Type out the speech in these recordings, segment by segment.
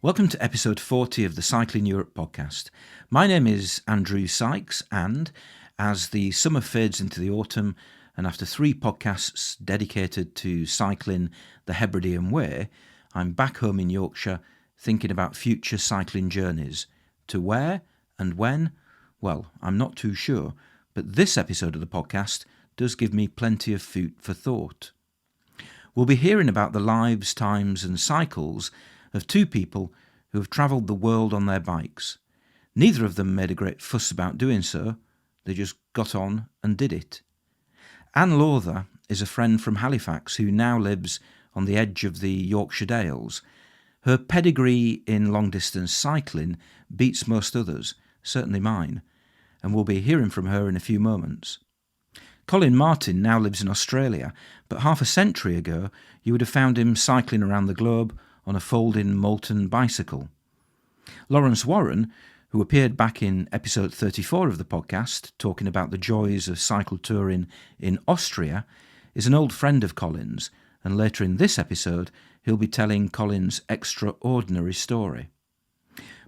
Welcome to episode 40 of the Cycling Europe podcast. My name is Andrew Sykes, and as the summer fades into the autumn, and after 3 podcasts dedicated to cycling the Hebridean Way, I'm back home in Yorkshire thinking about future cycling journeys. To where and when? Well, I'm not too sure, but this episode of the podcast does give me plenty of food for thought. We'll be hearing about the lives, times and cycles of 2 people who have travelled the world on their bikes. Neither of them made a great fuss about doing so, they just got on and did it. Anne Lawther is a friend from Halifax who now lives on the edge of the Yorkshire Dales. Her pedigree in long-distance cycling beats most others, certainly mine, and we'll be hearing from her in a few moments. Colin Martin now lives in Australia, but half a century ago you would have found him cycling around the globe on a folding Moulton bicycle. Lawrence Warren, who appeared back in episode 34 of the podcast, talking about the joys of cycle touring in Austria, is an old friend of Colin's, and later in this episode he'll be telling Colin's extraordinary story.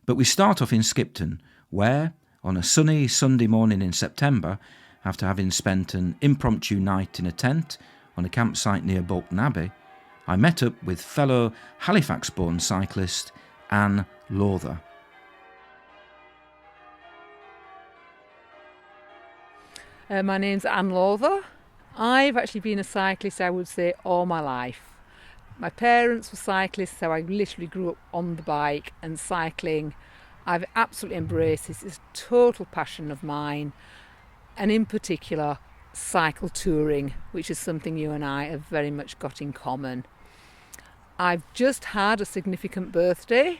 But we start off in Skipton, where, on a sunny Sunday morning in September, after having spent an impromptu night in a tent on a campsite near Bolton Abbey, I met up with fellow Halifax-born cyclist Anne Lawther. My name's Anne Lawther. I've actually been a cyclist, I would say, all my life. My parents were cyclists, so I literally grew up on the bike and cycling. I've absolutely embraced this. It's a total passion of mine, and in particular, cycle touring, which is something you and I have very much got in common. I've just had a significant birthday,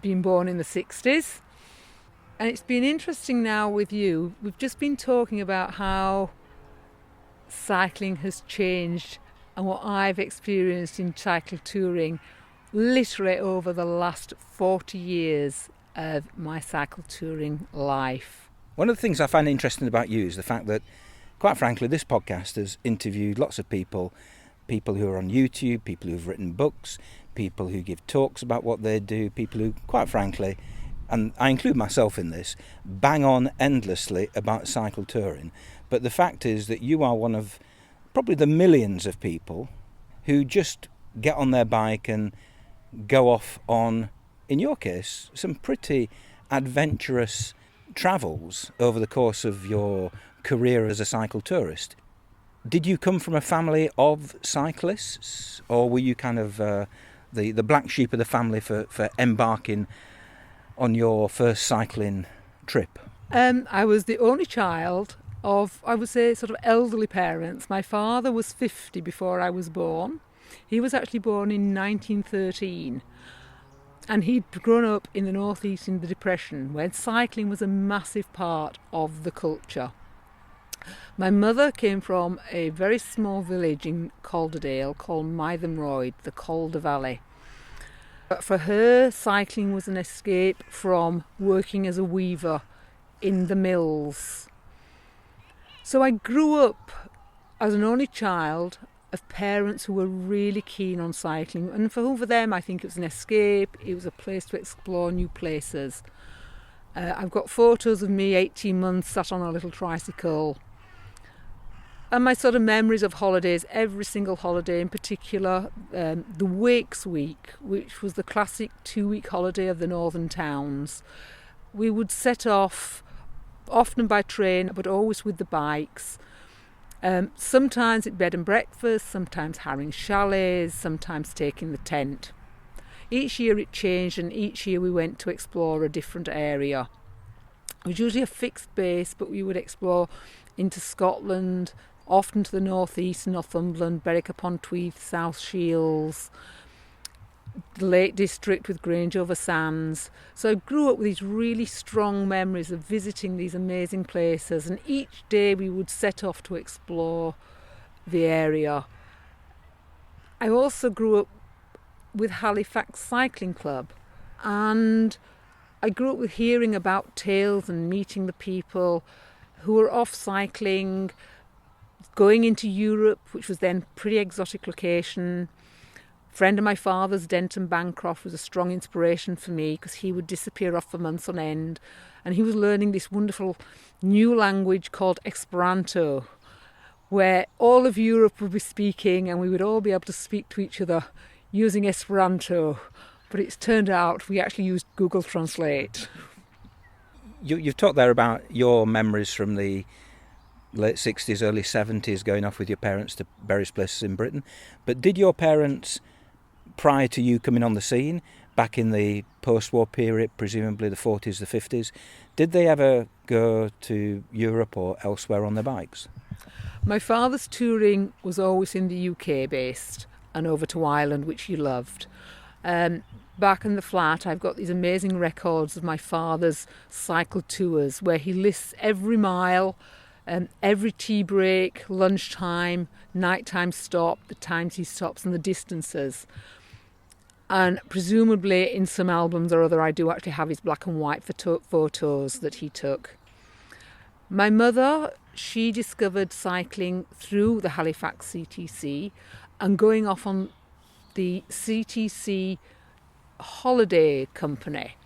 been born in the 60s, and it's been interesting now with you. We've just been talking about how cycling has changed and what I've experienced in cycle touring literally over the last 40 years of my cycle touring life. One of the things I find interesting about you is the fact that, quite frankly, this podcast has interviewed lots of people who are on YouTube, people who've written books, people who give talks about what they do, people who, quite frankly, and I include myself in this, bang on endlessly about cycle touring. But the fact is that you are one of probably the millions of people who just get on their bike and go off on, in your case, some pretty adventurous travels over the course of your career as a cycle tourist. Did you come from a family of cyclists, or were you kind of the black sheep of the family for embarking on your first cycling trip? I was the only child of, I would say, sort of elderly parents. My father was 50 before I was born. He was actually born in 1913. And he'd grown up in the northeast in the Depression, where cycling was a massive part of the culture. My mother came from a very small village in Calderdale called Mythenroyd, the Calder Valley. But for her, cycling was an escape from working as a weaver in the mills. So I grew up as an only child of parents who were really keen on cycling. And for them, I think it was an escape. It was a place to explore new places. I've got photos of me, 18 months, sat on a little tricycle. And my sort of memories of holidays, every single holiday in particular, the Wakes Week, which was the classic 2-week holiday of the northern towns. We would set off, often by train, but always with the bikes. Sometimes at bed and breakfast, sometimes hiring chalets, sometimes taking the tent. Each year it changed, and each year we went to explore a different area. It was usually a fixed base, but we would explore into Scotland, often to the northeast, Northumberland, Berwick-upon-Tweed, South Shields, the Lake District with Grange-over-Sands. So I grew up with these really strong memories of visiting these amazing places, and each day we would set off to explore the area. I also grew up with Halifax Cycling Club, and I grew up with hearing about tales and meeting the people who were off cycling, going into Europe, which was then a pretty exotic location, friend of my father's, Denton Bancroft, was a strong inspiration for me because he would disappear off for months on end, and he was learning this wonderful new language called Esperanto, where all of Europe would be speaking and we would all be able to speak to each other using Esperanto. But it's turned out we actually used Google Translate. You've talked there about your memories from the late 60s, early 70s, going off with your parents to various places in Britain. But did your parents, prior to you coming on the scene, back in the post-war period, presumably the 40s, the 50s, did they ever go to Europe or elsewhere on their bikes? My father's touring was always in the UK based and over to Ireland, which he loved. Back in the flat, I've got these amazing records of my father's cycle tours where he lists every mile, every tea break, lunchtime, nighttime stop, the times he stops and the distances. And presumably in some albums or other I do actually have his black and white photos that he took. My mother, she discovered cycling through the Halifax CTC and going off on the CTC holiday company,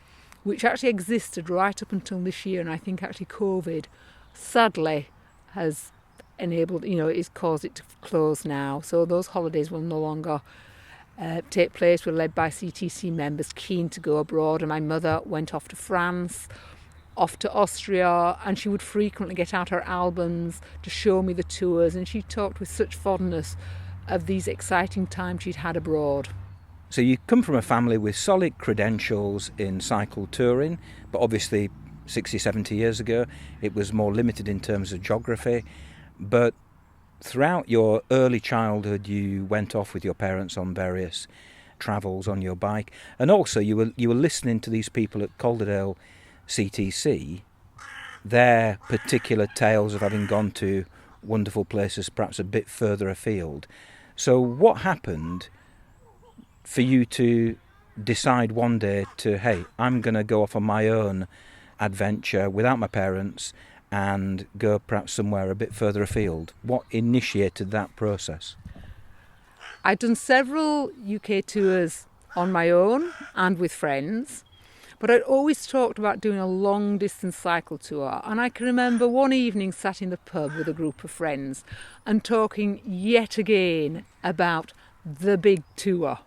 which actually existed right up until this year, and I think actually COVID sadly has enabled, it's caused it to close now. So those holidays will no longer take place. Were led by CTC members keen to go abroad, and my mother went off to France, off to Austria, and she would frequently get out her albums to show me the tours, and she talked with such fondness of these exciting times she'd had abroad. So you come from a family with solid credentials in cycle touring, but obviously 60, 70 years ago it was more limited in terms of geography. But throughout your early childhood you went off with your parents on various travels on your bike, and also you were listening to these people at Calderdale CTC, their particular tales of having gone to wonderful places perhaps a bit further afield. So what happened for you to decide one day to, hey, I'm going to go off on my own adventure without my parents and go perhaps somewhere a bit further afield? What initiated that process? I'd done several UK tours on my own and with friends, but I'd always talked about doing a long distance cycle tour. And I can remember one evening sat in the pub with a group of friends and talking yet again about the big tour.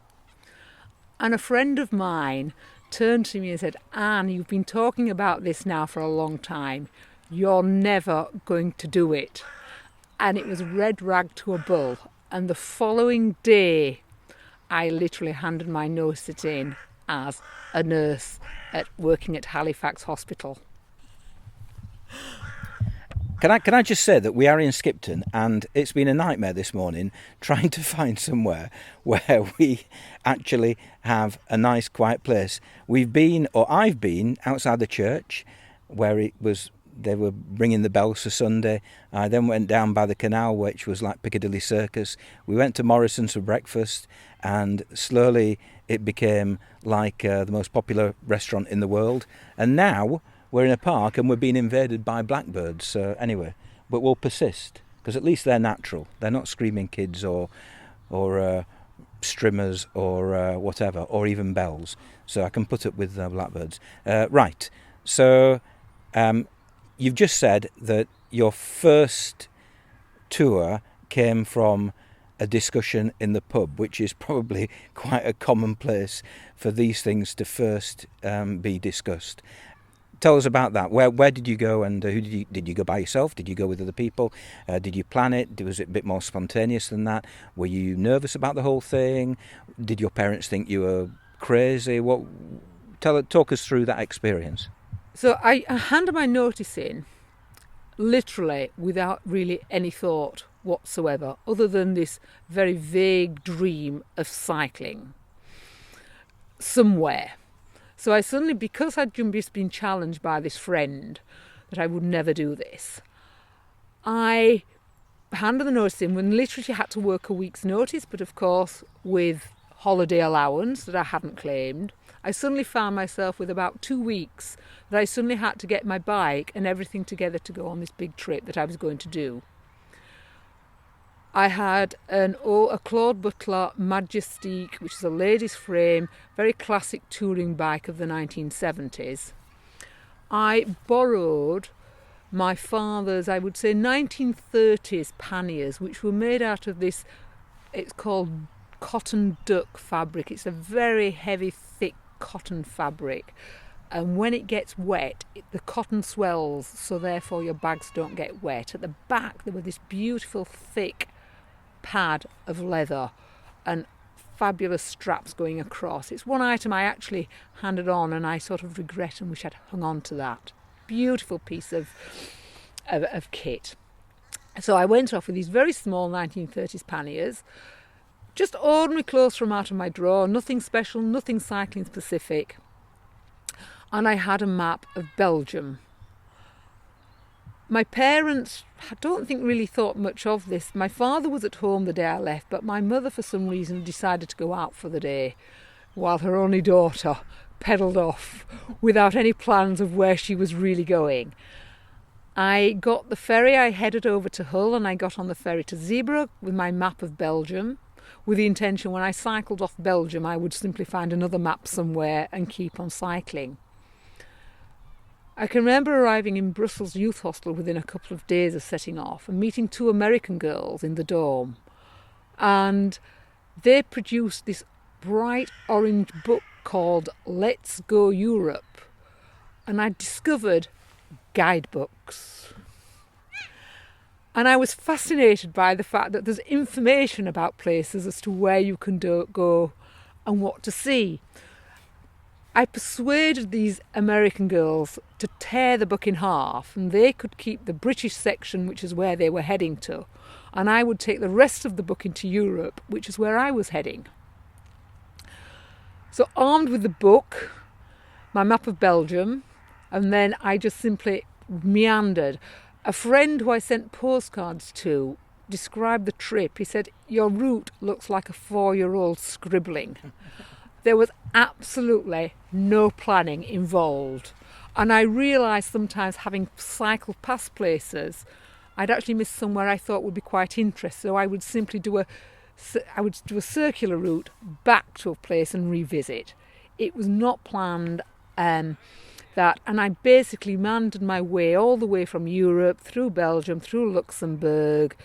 And a friend of mine turned to me and said, "Anne, you've been talking about this now for a long time. You're never going to do it." And it was red rag to a bull. And the following day, I literally handed my notice in as a nurse working at Halifax Hospital. Can I just say that we are in Skipton, and it's been a nightmare this morning trying to find somewhere where we actually have a nice quiet place. I've been outside the church where they were ringing the bells for Sunday. I then went down by the canal, which was like Piccadilly Circus. We went to Morrison's for breakfast, and slowly it became like the most popular restaurant in the world. And now we're in a park and we're being invaded by blackbirds. So anyway, but we'll persist because at least they're natural. They're not screaming kids or strimmers or whatever, or even bells. So I can put up with blackbirds. Right. So you've just said that your first tour came from a discussion in the pub, which is probably quite a common place for these things to first be discussed. Tell us about that. Where did you go, and who did you go by yourself? Did you go with other people? Did you plan it? Was it a bit more spontaneous than that? Were you nervous about the whole thing? Did your parents think you were crazy? Talk us through that experience. So I handed my notice in literally without really any thought whatsoever, other than this very vague dream of cycling somewhere. So I suddenly, because I'd just been challenged by this friend that I would never do this, I handed the notice in when literally had to work a week's notice, but of course with holiday allowance that I hadn't claimed. I suddenly found myself with about 2 weeks that I suddenly had to get my bike and everything together to go on this big trip that I was going to do. I had a Claude Butler Majestique, which is a ladies' frame, very classic touring bike of the 1970s. I borrowed my father's, I would say, 1930s panniers, which were made out of this, it's called cotton duck fabric. It's a very heavy, thick cotton fabric. And when it gets wet, the cotton swells, so therefore your bags don't get wet. At the back, there were this beautiful, thick pad of leather and fabulous straps going across. It's one item I actually handed on, and I sort of regret and wish I'd hung on to that. Beautiful piece of kit. So I went off with these very small 1930s panniers, just ordinary clothes from out of my drawer, nothing special, nothing cycling specific. And I had a map of Belgium. My parents, I don't think, really thought much of this. My father was at home the day I left, but my mother, for some reason, decided to go out for the day, while her only daughter pedalled off without any plans of where she was really going. I got the ferry, I headed over to Hull, and I got on the ferry to Zeebrugge with my map of Belgium, with the intention when I cycled off Belgium I would simply find another map somewhere and keep on cycling. I can remember arriving in Brussels Youth Hostel within a couple of days of setting off and meeting two American girls in the dorm. And they produced this bright orange book called Let's Go Europe. And I discovered guidebooks. And I was fascinated by the fact that there's information about places as to where you can go and what to see. I persuaded these American girls to tear the book in half, and they could keep the British section, which is where they were heading to, and I would take the rest of the book into Europe, which is where I was heading. So armed with the book, my map of Belgium, and then I just simply meandered. A friend who I sent postcards to described the trip. He said, "Your route looks like a 4-year-old scribbling." There was absolutely no planning involved. And I realised sometimes, having cycled past places, I'd actually missed somewhere I thought would be quite interesting. So I would simply do a circular route back to a place and revisit. It was not planned and I basically meandered my way all the way from Europe, through Belgium, through Luxembourg,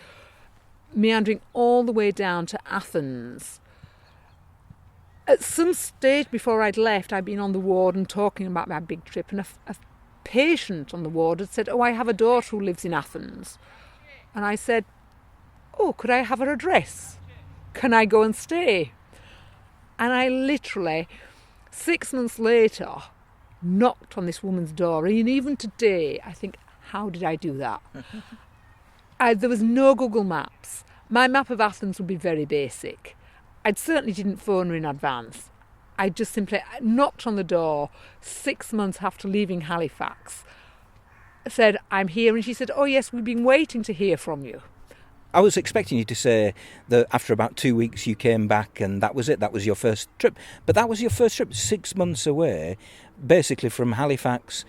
meandering all the way down to Athens. At some stage before I'd left, I'd been on the ward and talking about my big trip, and a patient on the ward had said, "Oh, I have a daughter who lives in Athens." And I said, "Oh, could I have her address? Can I go and stay?" And I literally, 6 months later, knocked on this woman's door. And even today, I think, how did I do that? There was no Google Maps. My map of Athens would be very basic. I certainly didn't phone her in advance. I just simply knocked on the door 6 months after leaving Halifax, said, "I'm here," and she said, "Oh yes, we've been waiting to hear from you." I was expecting you to say that after about 2 weeks you came back and that was it, that was your first trip. But that was your first trip, 6 months away, basically from Halifax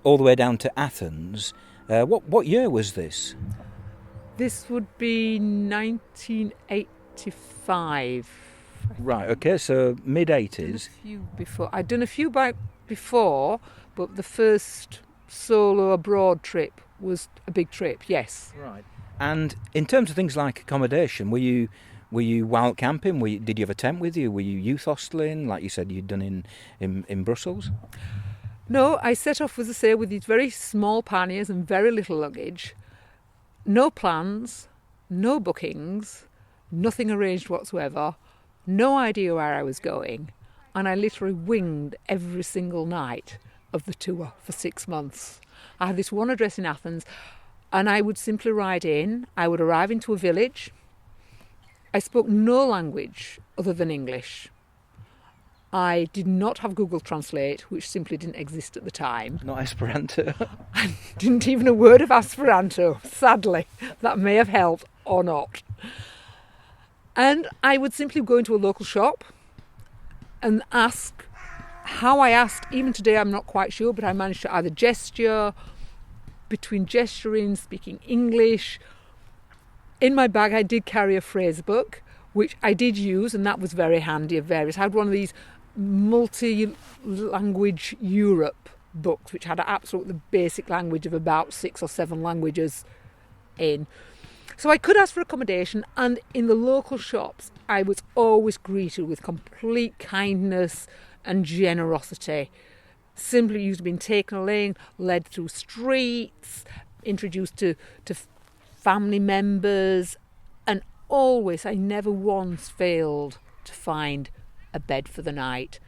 all the way down to Athens. What year was this? This would be 1985. Right, okay, so mid-80s. I'd done a few before, but the first solo abroad trip was a big trip, yes. Right. And in terms of things like accommodation, were you wild camping? Did you have a tent with you? Were you youth hosteling, like you said you'd done in Brussels? No, I set off, as I say, with these very small panniers and very little luggage. No plans, no bookings, nothing arranged whatsoever, no idea where I was going, and I literally winged every single night of the tour for 6 months. I had this one address in Athens, and I would simply ride in. I would arrive into a village. I spoke no language other than English. I did not have Google Translate, which simply didn't exist at the time. Not Esperanto. I didn't even a word of Esperanto, sadly. That may have helped or not. And I would simply go into a local shop and ask. How I asked, even today I'm not quite sure, but I managed to either gesture, between gesturing, speaking English, In my bag I did carry a phrase book, which I did use, and that was very handy of various. I had one of these multi-language Europe books, which had absolutely the basic language of about 6 or 7 languages in. So I could ask for accommodation, and in the local shops I was always greeted with complete kindness and generosity. Simply used to being taken along, led through streets, introduced to family members, and always, I never once failed to find a bed for the night.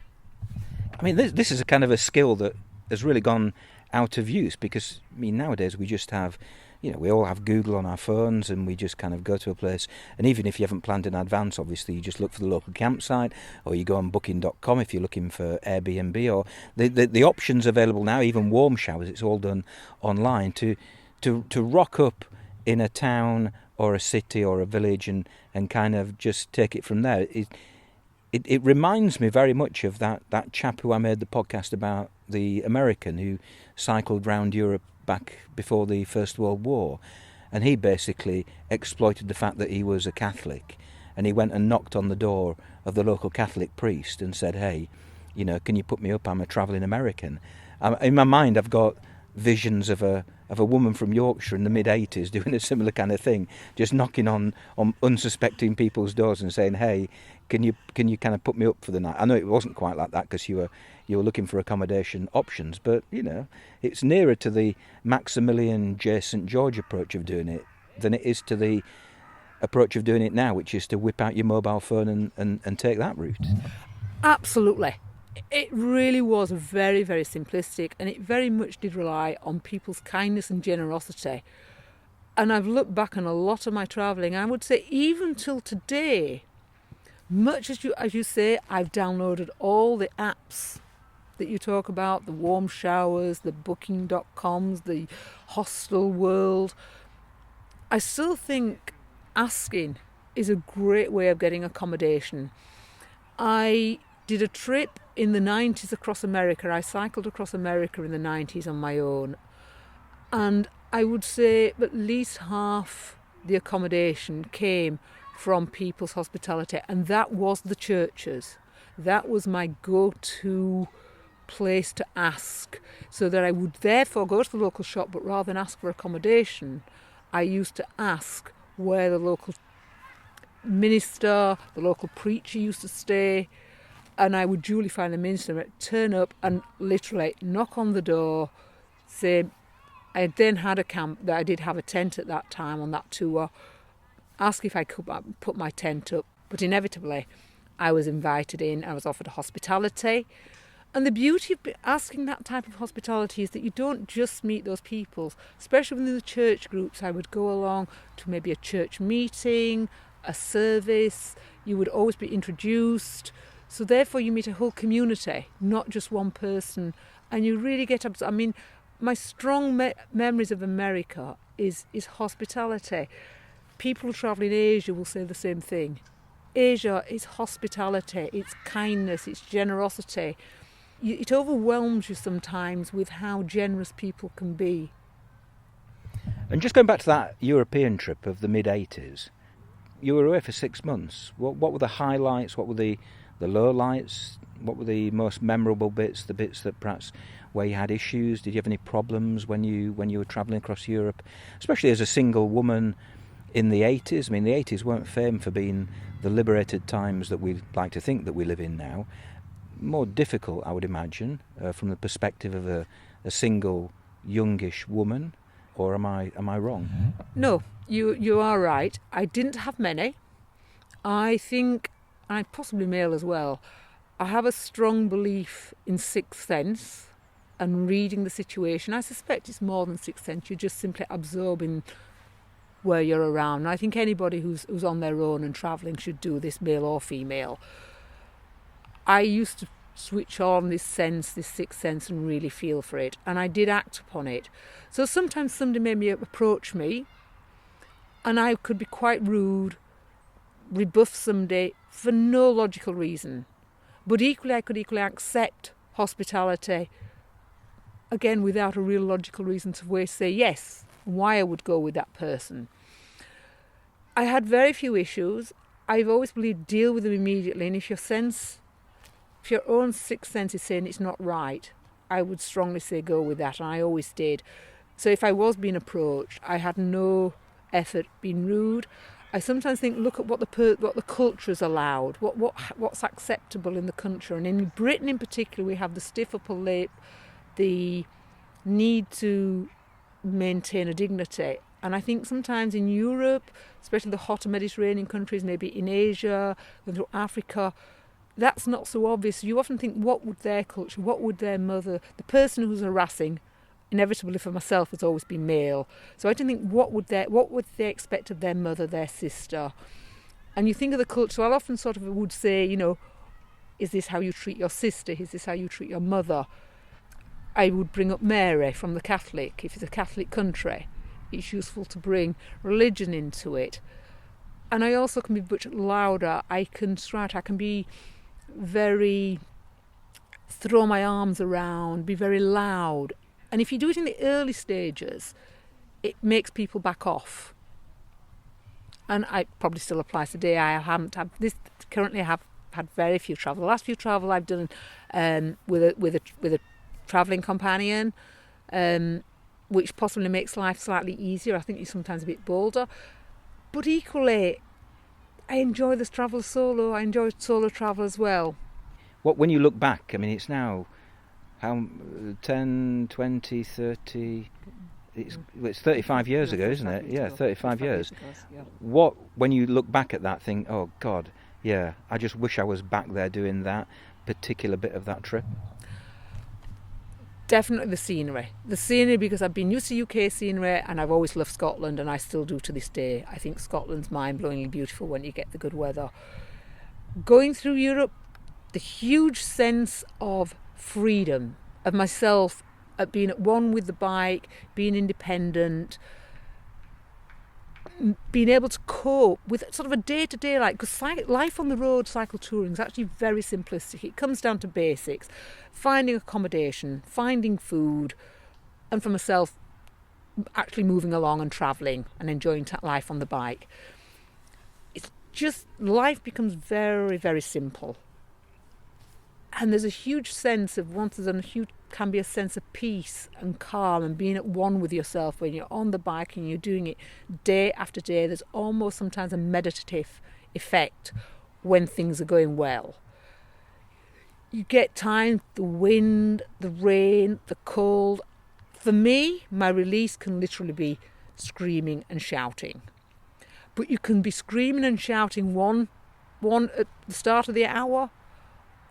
I mean, this is a kind of a skill that has really gone out of use, because, I mean, nowadays we just have, we all have Google on our phones, and we just kind of go to a place, and even if you haven't planned in advance, obviously you just look for the local campsite, or you go on booking.com if you're looking for Airbnb, or the options available now, even warm showers, it's all done online. To rock up in a town or a city or a village and kind of just take it from there, it reminds me very much of that chap who I made the podcast about, the American who cycled round Europe back before the First World War, and he basically exploited the fact that he was a Catholic, and he went and knocked on the door of the local Catholic priest and said, hey, can you put me up? I'm a travelling American. In my mind I've got visions of a woman from Yorkshire in the mid-80s doing a similar kind of thing, just knocking on unsuspecting people's doors and saying, hey, can you kind of put me up for the night? I know it wasn't quite like that, because you were looking for accommodation options, but it's nearer to the Maximilian J. St. George approach of doing it than it is to the approach of doing it now, which is to whip out your mobile phone and take that route. Absolutely. It really was very, very simplistic, and it very much did rely on people's kindness and generosity. And I've looked back on a lot of my travelling, I would say even till today, much as you say, I've downloaded all the apps that you talk about, the warm showers, the booking.coms, the hostel world. I still think asking is a great way of getting accommodation. I did a trip in the 90s across America. I cycled across America in the 90s on my own. And I would say at least half the accommodation came from people's hospitality. And that was the churches. That was my go-to place to ask. So that I would therefore go to the local shop, but rather than ask for accommodation, I used to ask where the local minister, the local preacher used to stay. And I would duly find the minister, turn up and literally knock on the door, say, I then had a camp, that I did have a tent at that time on that tour, ask if I could put my tent up. But inevitably, I was invited in, I was offered hospitality. And the beauty of asking that type of hospitality is that you don't just meet those people, especially within the church groups. I would go along to maybe a church meeting, a service, you would always be introduced. So therefore you meet a whole community, not just one person, and you really get up. I mean, my strong memories of America is hospitality. People who travel in Asia will say the same thing. Asia is hospitality, it's kindness, it's generosity. It overwhelms you sometimes with how generous people can be. And just going back to that European trip of the mid-80s, you were away for 6 months. What were the highlights? What were the lowlights? What were the most memorable bits, the bits that perhaps where you had issues? Did you have any problems when you were travelling across Europe, especially as a single woman in the 80s? I mean, the 80s weren't famed for being the liberated times that we like to think that we live in now. More difficult, I would imagine, from the perspective of a single youngish woman. Or am I wrong? No, you are right. I didn't have many. I think I'm possibly male as well. I have a strong belief in sixth sense and reading the situation. I suspect it's more than sixth sense. You're just simply absorbing where you're around. And I think anybody who's on their own and travelling should do this, male or female. I used to switch on this sense, this sixth sense, and really feel for it. And I did act upon it. So sometimes somebody maybe approach me and I could be quite rude, rebuff somebody for no logical reason. But equally, I could accept hospitality, again, without a real logical reason to say yes, why I would go with that person. I had very few issues. I've always believed deal with them immediately, and if your own sixth sense is saying it's not right, I would strongly say go with that, and I always did. So if I was being approached, I had no effort being rude. I sometimes think, look at what the culture has allowed, what's acceptable in the country. And in Britain in particular, we have the stiff upper lip, the need to maintain a dignity. And I think sometimes in Europe, especially the hotter Mediterranean countries, maybe in Asia, going through Africa, that's not so obvious. You often think, what would their culture, what would their mother, the person who's harassing, inevitably for myself has always been male. So I don't think, what would they expect of their mother, their sister? And you think of the culture, I often sort of would say, is this how you treat your sister? Is this how you treat your mother? I would bring up Mary from the Catholic. If it's a Catholic country, it's useful to bring religion into it. And I also can be much louder. I can be very, throw my arms around, be very loud. And if you do it in the early stages, it makes people back off. And it probably still applies today. Currently I have had very few travel. The last few travel I've done with a travelling companion, which possibly makes life slightly easier. I think you're sometimes a bit bolder. But equally, I enjoy this travel solo. I enjoy solo travel as well. When you look back, I mean, it's now 10, 20, 30... It's 35 years ago, isn't it? Yeah, 35 years. What, when you look back at that, think, oh, God, yeah, I just wish I was back there doing that particular bit of that trip? Definitely the scenery. The scenery, because I've been used to UK scenery and I've always loved Scotland, and I still do to this day. I think Scotland's mind-blowingly beautiful when you get the good weather. Going through Europe, the huge sense of freedom, of myself, at being at one with the bike, being independent, being able to cope with sort of a day-to-day life, because life on the road, cycle touring, is actually very simplistic. It comes down to basics: finding accommodation, finding food, and for myself, actually moving along and travelling and enjoying life on the bike. It's just, life becomes very, very simple. And there's a huge sense of, can be a sense of peace and calm and being at one with yourself when you're on the bike and you're doing it day after day. There's almost sometimes a meditative effect when things are going well. You get time, the wind, the rain, the cold. For me, my release can literally be screaming and shouting. But you can be screaming and shouting one at the start of the hour.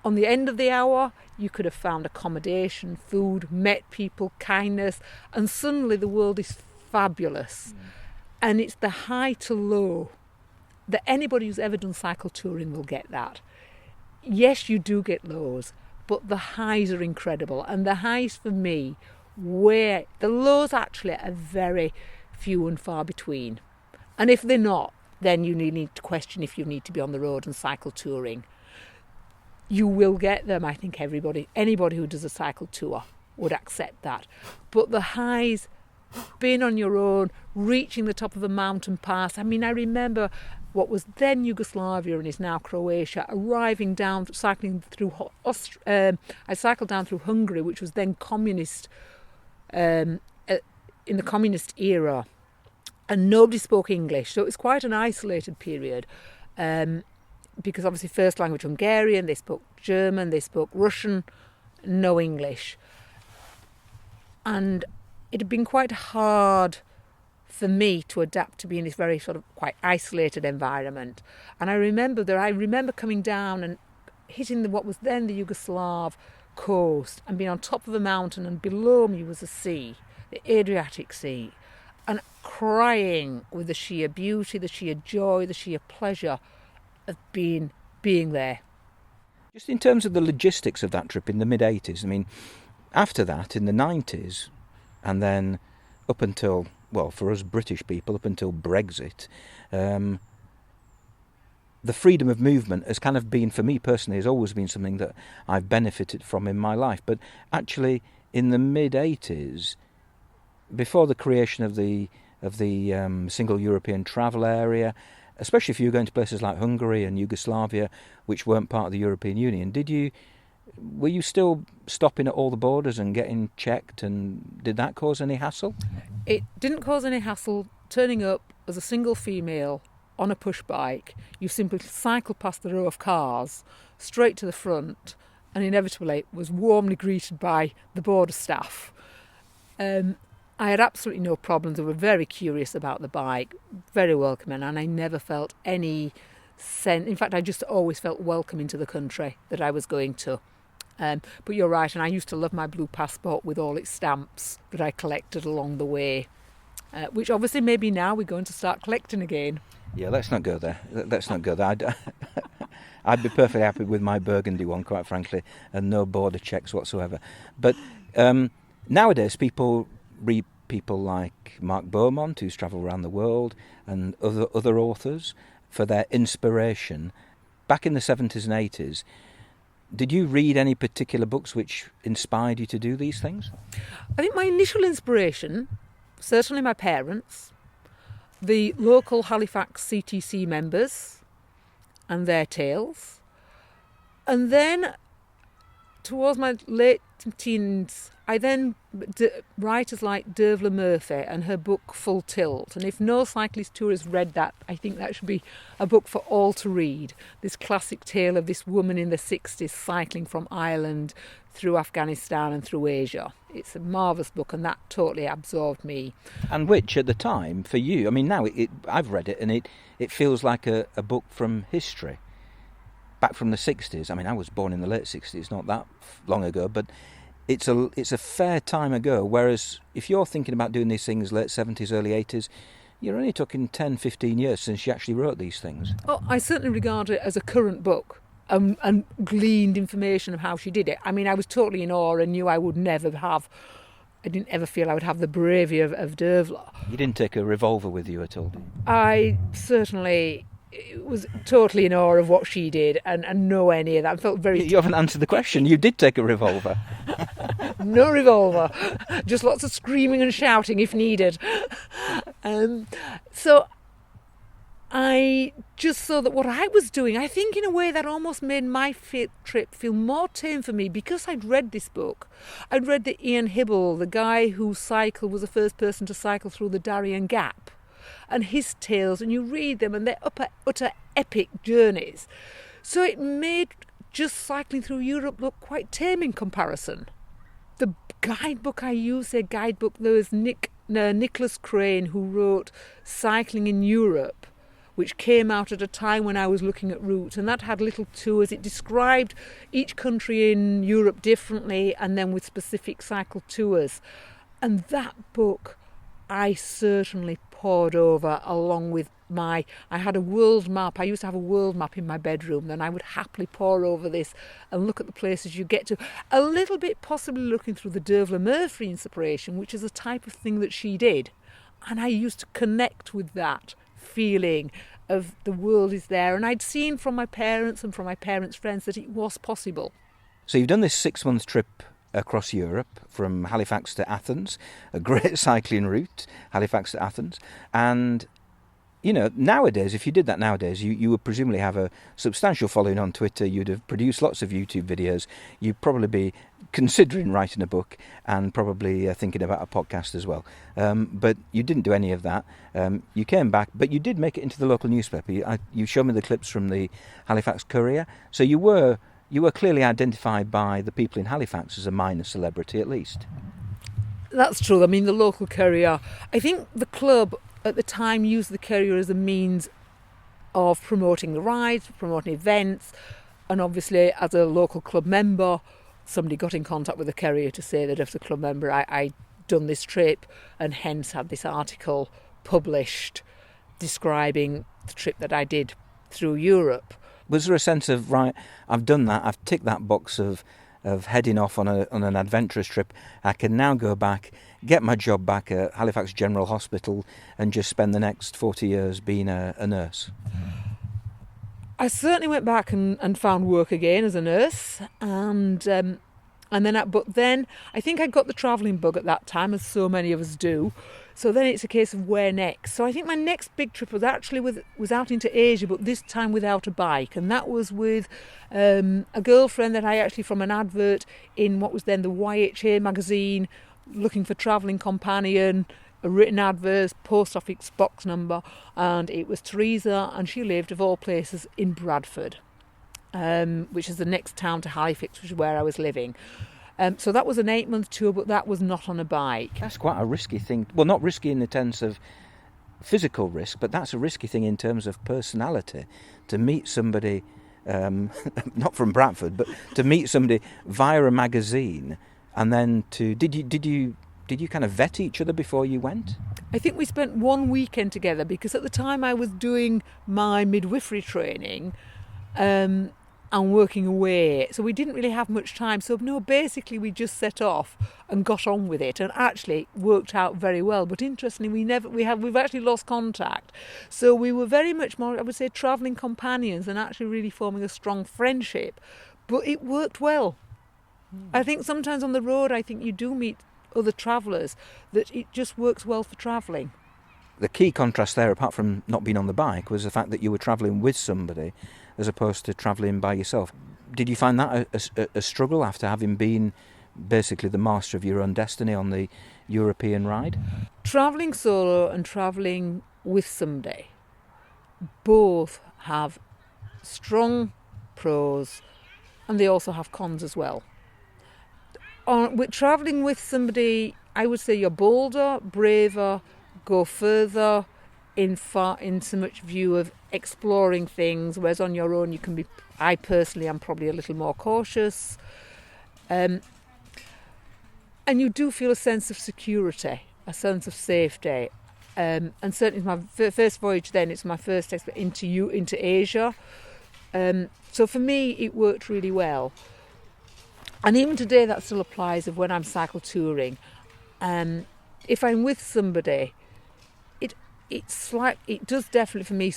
On the end of the hour, you could have found accommodation, food, met people, kindness, and suddenly the world is fabulous. And it's the high to low that anybody who's ever done cycle touring will get that. Yes, you do get lows, but the highs are incredible. And the highs for me, where the lows actually are very few and far between. And if they're not, then you need to question if you need to be on the road and cycle touring. You will get them. I think anybody who does a cycle tour would accept that. But the highs, being on your own, reaching the top of a mountain pass. I mean, I remember what was then Yugoslavia and is now Croatia, cycling through I cycled down through Hungary, which was then communist, in the communist era, and nobody spoke English. So it was quite an isolated period. Because obviously first language Hungarian, they spoke German, they spoke Russian, no English. And it had been quite hard for me to adapt to be in this very sort of quite isolated environment. And I remember coming down and hitting what was then the Yugoslav coast and being on top of a mountain, and below me was the sea, the Adriatic Sea, and crying with the sheer beauty, the sheer joy, the sheer pleasure of being there. Just in terms of the logistics of that trip in the mid-80s, I mean, after that, in the 90s, and then up until, well, for us British people, up until Brexit, the freedom of movement has kind of been, for me personally, has always been something that I've benefited from in my life. But actually, in the mid-80s, before the creation of the of the single European travel area, especially if you were going to places like Hungary and Yugoslavia, which weren't part of the European Union. Were you still stopping at all the borders and getting checked, and did that cause any hassle? It didn't cause any hassle. Turning up as a single female on a push bike, you simply cycle past the row of cars, straight to the front, and inevitably was warmly greeted by the border staff. I had absolutely no problems. They were very curious about the bike, very welcoming, and I never felt any sense. In fact, I just always felt welcome into the country that I was going to. But you're right, and I used to love my blue passport with all its stamps that I collected along the way, which obviously maybe now we're going to start collecting again. Yeah, let's not go there. I'd be perfectly happy with my burgundy one, quite frankly, and no border checks whatsoever. But nowadays, people read people like Mark Beaumont, who's travelled around the world, and other authors for their inspiration. Back in the 70s and 80s, did you read any particular books which inspired you to do these things? I think my initial inspiration, certainly my parents, the local Halifax CTC members and their tales. And then towards my late teens, I then writers like Dervla Murphy and her book Full Tilt. And if no cyclist tourist read that, I think that should be a book for all to read. This classic tale of this woman in the 60s cycling from Ireland through Afghanistan and through Asia. It's a marvellous book, and that totally absorbed me. And which, at the time, for you, I mean, now I've read it, and it feels like a book from history. Back from the 60s. I mean, I was born in the late 60s, not that long ago, but it's a fair time ago, whereas if you're thinking about doing these things late 70s, early 80s, you're only talking 10, 15 years since you actually wrote these things. Oh, I certainly regard it as a current book, and gleaned information of how she did it. I mean, I was totally in awe and knew I didn't ever feel I would have the bravery of Dervla. You didn't take a revolver with you at all, did you? I certainly was totally in awe of what she did and know any of that. I felt very... You haven't answered the question. You did take a revolver. No revolver. Just lots of screaming and shouting if needed. So I just saw that what I was doing, I think in a way that almost made my trip feel more tame for me, because I'd read this book. I'd read that Ian Hibble, the guy who cycled, was the first person to cycle through the Darien Gap, and his tales, and you read them and they're utter epic journeys. So it made just cycling through Europe look quite tame in comparison. The guidebook I used, there was Nicholas Crane, who wrote Cycling in Europe, which came out at a time when I was looking at routes, and that had little tours. It described each country in Europe differently, and then with specific cycle tours. And that book I certainly pored over, along with I had a world map. I used to have a world map in my bedroom, and I would happily pore over this and look at the places you get to. A little bit possibly looking through the Dervla Murphy inspiration, which is a type of thing that she did. And I used to connect with that feeling of the world is there. And I'd seen from my parents and from my parents' friends that it was possible. So you've done this 6-month trip across Europe, from Halifax to Athens, a great cycling route, Halifax to Athens. And, you know, nowadays, if you did that nowadays, you would presumably have a substantial following on Twitter. You'd have produced lots of YouTube videos. You'd probably be considering writing a book, and probably thinking about a podcast as well. But you didn't do any of that. You came back, but you did make it into the local newspaper. You showed me the clips from the Halifax Courier. So you were clearly identified by the people in Halifax as a minor celebrity, at least. That's true. I mean, the local Courier, I think the club at the time used the Courier as a means of promoting the rides, promoting events, and obviously as a local club member, somebody got in contact with the Courier to say that as a club member I'd done this trip, and hence had this article published describing the trip that I did through Europe. Was there a sense of, right, I've done that, I've ticked that box of heading off on an adventurous trip, I can now go back, get my job back at Halifax General Hospital, and just spend the next 40 years being a nurse? I certainly went back and found work again as a nurse, but then I think I got the travelling bug at that time, as so many of us do. So then it's a case of where next. So I think my next big trip was actually was out into Asia, but this time without a bike. And that was with a girlfriend that I actually, from an advert in what was then the YHA magazine, looking for travelling companion, a written advert, post office box number, and it was Teresa, and she lived, of all places, in Bradford, which is the next town to Halifax, which is where I was living. So that was an 8-month tour, but that was not on a bike. That's quite a risky thing. Well, not risky in the sense of physical risk, but that's a risky thing in terms of personality. To meet somebody, not from Bradford, but to meet somebody via a magazine, and then did you kind of vet each other before you went? I think we spent one weekend together, because at the time I was doing my midwifery training, and working away, so we didn't really have much time. So no, basically we just set off and got on with it, and actually worked out very well. But interestingly, we've actually lost contact. So we were very much more, I would say, travelling companions, and actually really forming a strong friendship. But it worked well. I think sometimes on the road, I think you do meet other travellers that it just works well for travelling. The key contrast there, apart from not being on the bike, was the fact that you were travelling with somebody as opposed to travelling by yourself. Did you find that a struggle after having been basically the master of your own destiny on the European ride? Travelling solo and travelling with somebody both have strong pros, and they also have cons as well. With travelling with somebody, I would say you're bolder, braver, go further in so much view of exploring things, whereas on your own you can be, I personally am probably a little more cautious, and you do feel a sense of security, a sense of safety, and certainly my first voyage then, it's my first experience into Asia, so for me it worked really well. And even today that still applies of when I'm cycle touring. If I'm with somebody, it does definitely for me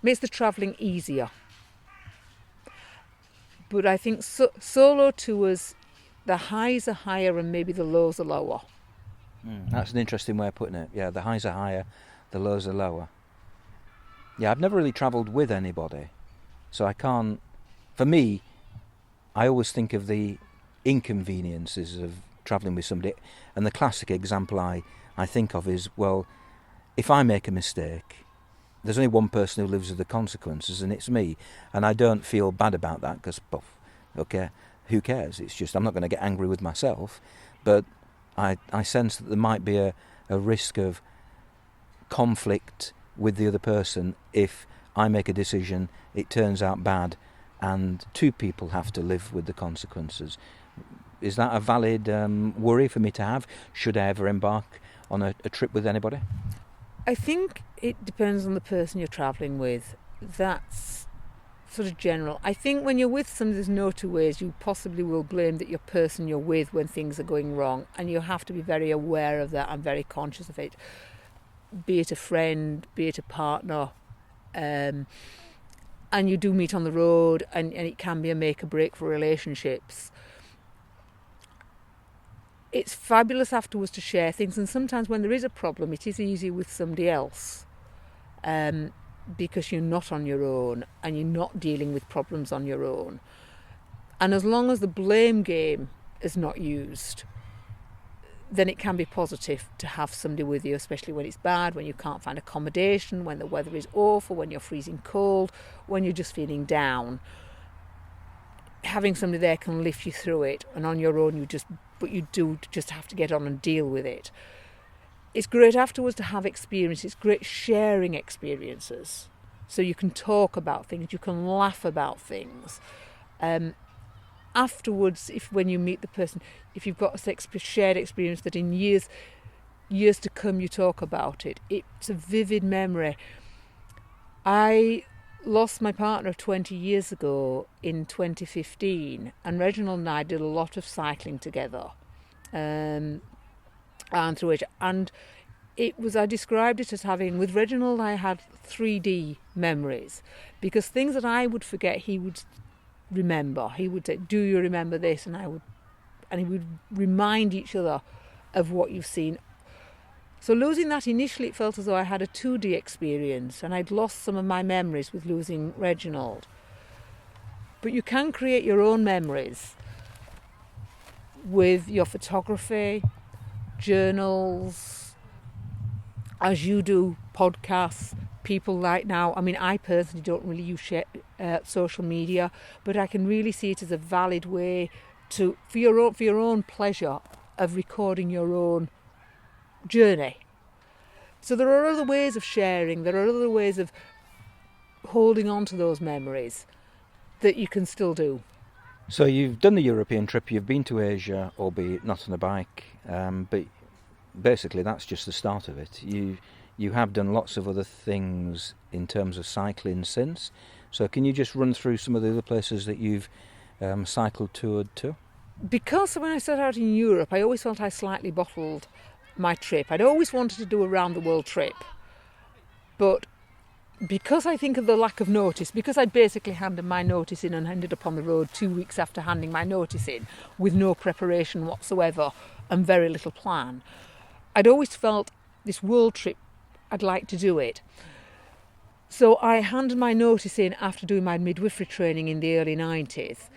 makes the travelling easier. But I think solo tours, the highs are higher and maybe the lows are lower. That's an interesting way of putting it. Yeah, the highs are higher, the lows are lower. Yeah, I've never really travelled with anybody, so I can't. For me, I always think of the inconveniences of travelling with somebody, and the classic example I think of is, well, if I make a mistake, there's only one person who lives with the consequences, and it's me, and I don't feel bad about that, because, okay, who cares? It's just, I'm not going to get angry with myself, but I sense that there might be a risk of conflict with the other person if I make a decision, it turns out bad, and two people have to live with the consequences. Is that a valid worry for me to have? Should I ever embark on a trip with anybody? I think it depends on the person you're travelling with. That's sort of general. I think when you're with somebody, there's no two ways. You possibly will blame that your person you're with when things are going wrong, and you have to be very aware of that and very conscious of it. Be it a friend, be it a partner, and you do meet on the road, and it can be a make or break for relationships. It's fabulous afterwards to share things, and sometimes when there is a problem, it is easier with somebody else, because you're not on your own and you're not dealing with problems on your own. And as long as the blame game is not used, then it can be positive to have somebody with you, especially when it's bad, when you can't find accommodation, when the weather is awful, when you're freezing cold, when you're just feeling down. Having somebody there can lift you through it, and on your own you do just have to get on and deal with it. It's great afterwards to have experience. It's great sharing experiences, so you can talk about things, you can laugh about things. Afterwards, when you meet the person, if you've got a shared experience that in years to come you talk about it, it's a vivid memory. I lost my partner 20 years ago in 2015, and Reginald and I did a lot of cycling together, and through it. And I described it as having, with Reginald I had 3D memories, because things that I would forget he would remember. He would say, "Do you remember this?" And I would and you would remind each other of what you've seen. So losing that, initially it felt as though I had a 2D experience and I'd lost some of my memories with losing Reginald. But you can create your own memories with your photography, journals, as you do, podcasts, people like now. I mean, I personally don't really use social media, but I can really see it as a valid way for your own pleasure of recording your own journey. So there are other ways of sharing, there are other ways of holding on to those memories that you can still do. So you've done the European trip, you've been to Asia, albeit not on a bike, but basically that's just the start of it. You have done lots of other things in terms of cycling since. So can you just run through some of the other places that you've cycled toured to? Because when I set out in Europe, I always felt I slightly bottled my trip. I'd always wanted to do a round the world trip. But because I think of the lack of notice, because I'd basically handed my notice in and ended up on the road 2 weeks after handing my notice in with no preparation whatsoever and very little plan, I'd always felt this world trip, I'd like to do it. So I handed my notice in after doing my midwifery training in the early 90s,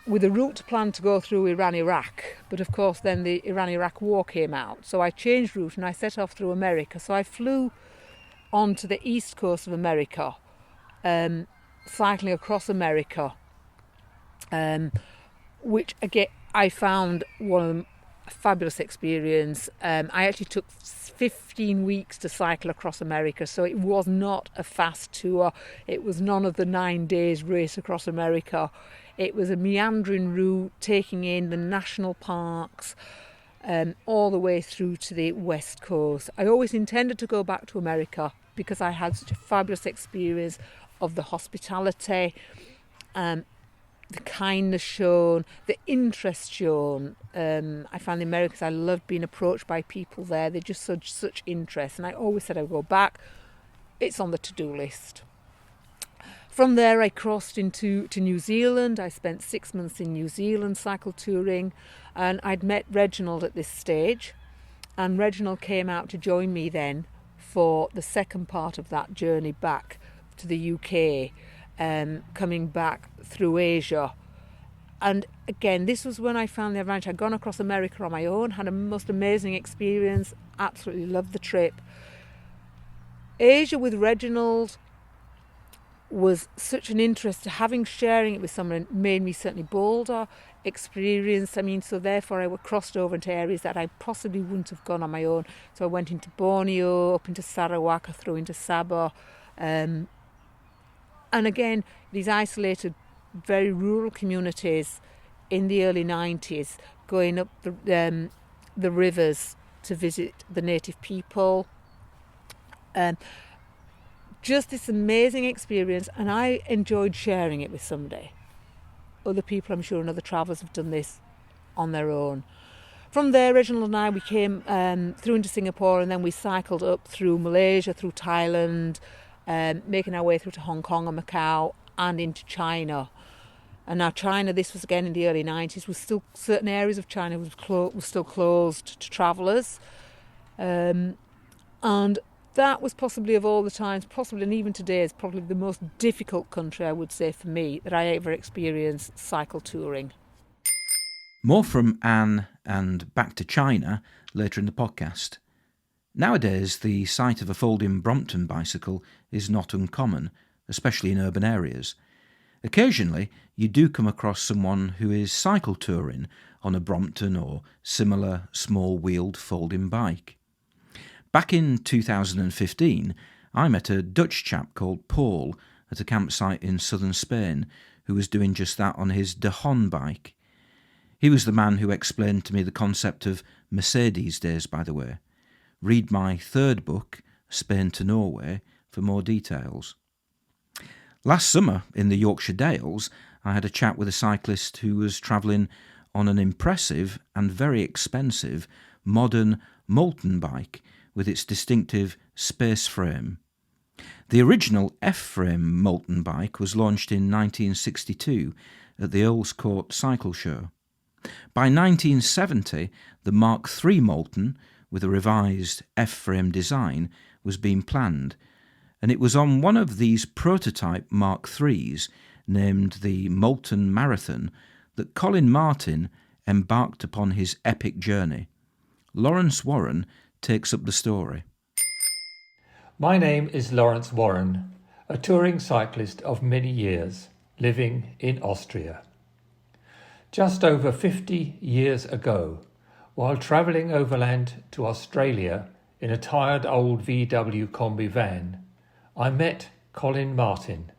with a route plan to go through Iran-Iraq. But of course then the Iran-Iraq war came out. So I changed route and I set off through America. So I flew onto the east coast of America, cycling across America, which again I found one of a fabulous experience. I actually took 15 weeks to cycle across America, so it was not a fast tour. It was none of the 9 days race across America. It was a meandering route taking in the national parks, all the way through to the west coast. I always intended to go back to America because I had such a fabulous experience of the hospitality, the kindness shown, the interest shown. I found the Americans, I loved being approached by people there. They just showed such interest, and I always said I would go back. It's on the to-do list. From there I crossed to New Zealand. I spent 6 months in New Zealand cycle touring, and I'd met Reginald at this stage, and Reginald came out to join me then for the second part of that journey back to the UK, coming back through Asia. And again, this was when I found the advantage. I'd gone across America on my own, had a most amazing experience, absolutely loved the trip. Asia with Reginald was such an interest. Sharing it with someone made me certainly bolder, experienced. I mean, so therefore I crossed over into areas that I possibly wouldn't have gone on my own. So I went into Borneo, up into Sarawak, through into Sabah. And again, these isolated, very rural communities in the early 90s, going up the rivers to visit the native people. Just this amazing experience, and I enjoyed sharing it with somebody. Other people, I'm sure, and other travellers have done this on their own. From there, Reginald and I, we came through into Singapore, and then we cycled up through Malaysia, through Thailand, making our way through to Hong Kong and Macau, and into China. And now China, this was again in the early 90s, was still, certain areas of China was still closed to travellers. And that was possibly, of all the times, possibly, and even today, is probably the most difficult country, I would say, for me, that I ever experienced cycle touring. More from Anne and back to China later in the podcast. Nowadays, the sight of a folding Brompton bicycle is not uncommon, especially in urban areas. Occasionally, you do come across someone who is cycle touring on a Brompton or similar small-wheeled folding bike. Back in 2015, I met a Dutch chap called Paul at a campsite in southern Spain who was doing just that on his De Hon bike. He was the man who explained to me the concept of Mercedes days, by the way. Read my third book, Spain to Norway, for more details. Last summer, in the Yorkshire Dales, I had a chat with a cyclist who was travelling on an impressive and very expensive modern Moulton bike with its distinctive space frame. The original F-frame Moulton bike was launched in 1962 at the Earls Court Cycle Show. By 1970, the Mark III Moulton, with a revised F-frame design, was being planned, and it was on one of these prototype Mark IIIs, named the Moulton Marathon, that Colin Martin embarked upon his epic journey. Lawrence Warren takes up the story. My name is Lawrence Warren, a touring cyclist of many years, living in Austria. Just over 50 years ago, while travelling overland to Australia in a tired old VW Combi van, I met Colin Martin,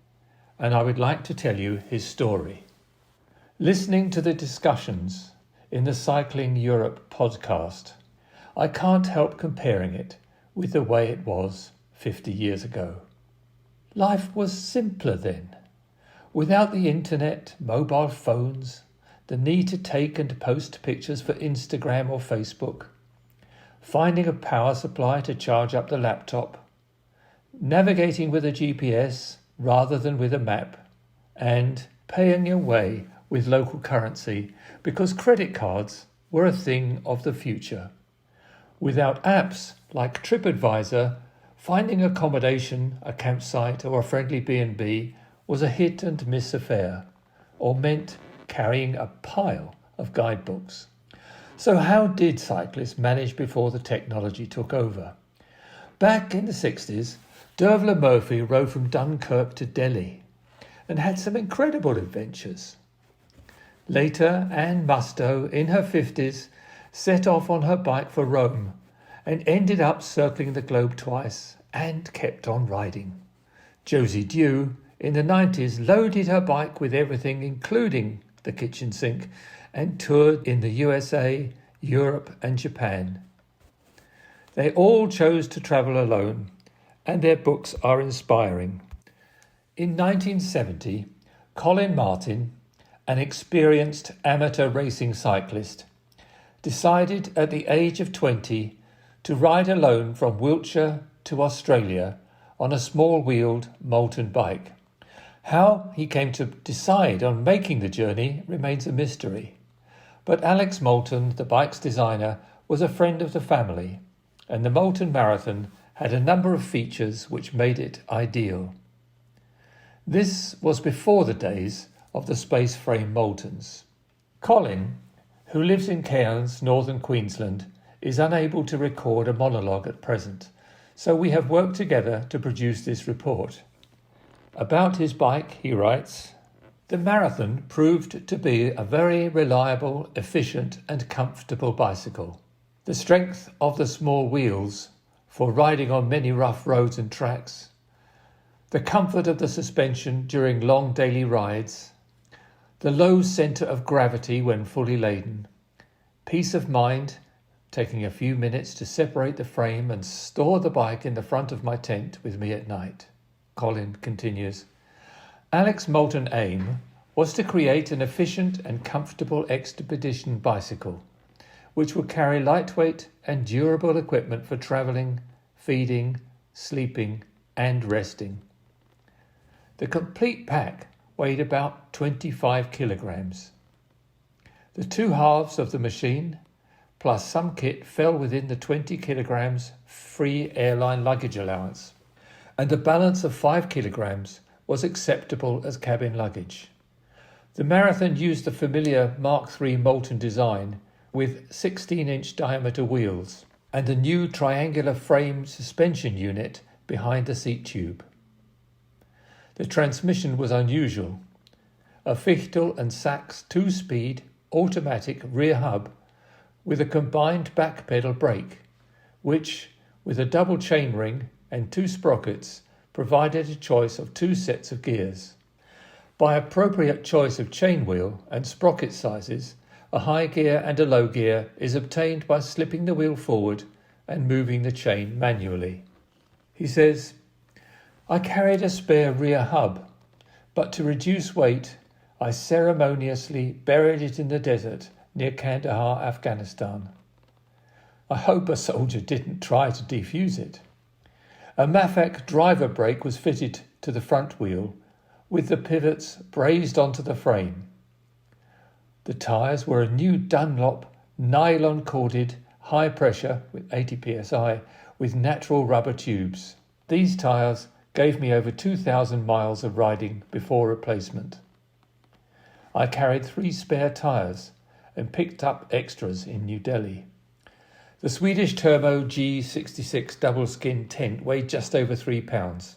and I would like to tell you his story. Listening to the discussions in the Cycling Europe podcast, I can't help comparing it with the way it was 50 years ago. Life was simpler then. Without the internet, mobile phones, the need to take and post pictures for Instagram or Facebook, finding a power supply to charge up the laptop, navigating with a GPS rather than with a map, and paying your way with local currency because credit cards were a thing of the future. Without apps like TripAdvisor, finding accommodation, a campsite or a friendly B&B was a hit and miss affair, or meant carrying a pile of guidebooks. So how did cyclists manage before the technology took over? Back in the 60s, Dervla Murphy rode from Dunkirk to Delhi and had some incredible adventures. Later, Anne Musto, in her 50s, set off on her bike for Rome and ended up circling the globe twice and kept on riding. Josie Dew, in the 90s, loaded her bike with everything, including the kitchen sink, and toured in the USA, Europe and Japan. They all chose to travel alone, and their books are inspiring. In 1970, Colin Martin, an experienced amateur racing cyclist, decided at the age of 20 to ride alone from Wiltshire to Australia on a small-wheeled Moulton bike. How he came to decide on making the journey remains a mystery. But Alex Moulton, the bike's designer, was a friend of the family, and the Moulton Marathon had a number of features which made it ideal. This was before the days of the space frame Moultons. Colin, who lives in Cairns, northern Queensland, is unable to record a monologue at present, so we have worked together to produce this report. About his bike, he writes, "The Marathon proved to be a very reliable, efficient and comfortable bicycle. The strength of the small wheels for riding on many rough roads and tracks, the comfort of the suspension during long daily rides, the low centre of gravity when fully laden, peace of mind, taking a few minutes to separate the frame and store the bike in the front of my tent with me at night." Colin continues, Alex Moulton's aim was to create an efficient and comfortable expedition bicycle, which would carry lightweight and durable equipment for travelling, feeding, sleeping and resting. The complete pack weighed about 25 kilograms. The two halves of the machine, plus some kit, fell within the 20 kilograms free airline luggage allowance, and the balance of 5 kilograms was acceptable as cabin luggage. The Marathon used the familiar Mark III Moulton design with 16-inch diameter wheels and a new triangular frame suspension unit behind the seat tube. The transmission was unusual. A Fichtel and Sachs 2-speed automatic rear hub with a combined back pedal brake, which, with a double chainring and 2 sprockets, provided a choice of 2 sets of gears. By appropriate choice of chain wheel and sprocket sizes, a high gear and a low gear is obtained by slipping the wheel forward and moving the chain manually. He says, "I carried a spare rear hub, but to reduce weight, I ceremoniously buried it in the desert near Kandahar, Afghanistan. I hope a soldier didn't try to defuse it. A Mafak driver brake was fitted to the front wheel, with the pivots brazed onto the frame. The tyres were a new Dunlop nylon corded high pressure with 80 psi with natural rubber tubes. These tyres gave me over 2,000 miles of riding before replacement. I carried 3 spare tyres and picked up extras in New Delhi. The Swedish Turbo G66 double skin tent weighed just over 3 pounds,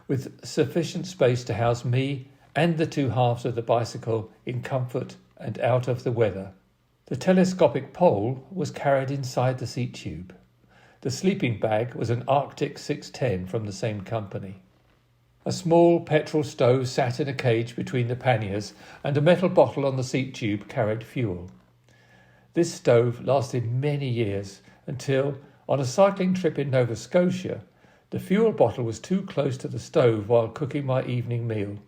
with sufficient space to house me and the 2 halves of the bicycle in comfort and out of the weather. The telescopic pole was carried inside the seat tube. The sleeping bag was an Arctic 610 from the same company. A small petrol stove sat in a cage between the panniers, and a metal bottle on the seat tube carried fuel. This stove lasted many years until, on a cycling trip in Nova Scotia, the fuel bottle was too close to the stove while cooking my evening meal.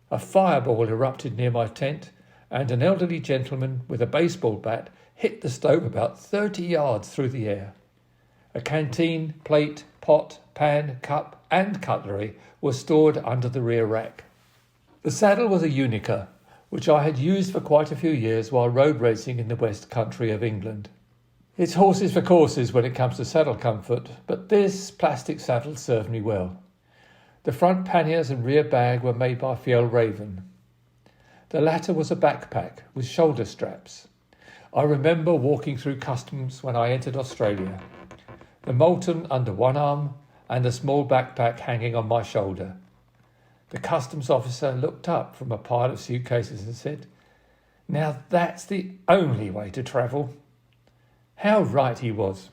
A fireball erupted near my tent, and an elderly gentleman with a baseball bat hit the stove about 30 yards through the air. A canteen, plate, pot, pan, cup and cutlery were stored under the rear rack. The saddle was a Unica, which I had used for quite a few years while road racing in the West Country of England. It's horses for courses when it comes to saddle comfort, but this plastic saddle served me well. The front panniers and rear bag were made by Fjällräven. The latter was a backpack with shoulder straps. I remember walking through customs when I entered Australia. The Moulton under one arm and a small backpack hanging on my shoulder. The customs officer looked up from a pile of suitcases and said, "Now that's the only way to travel." How right he was.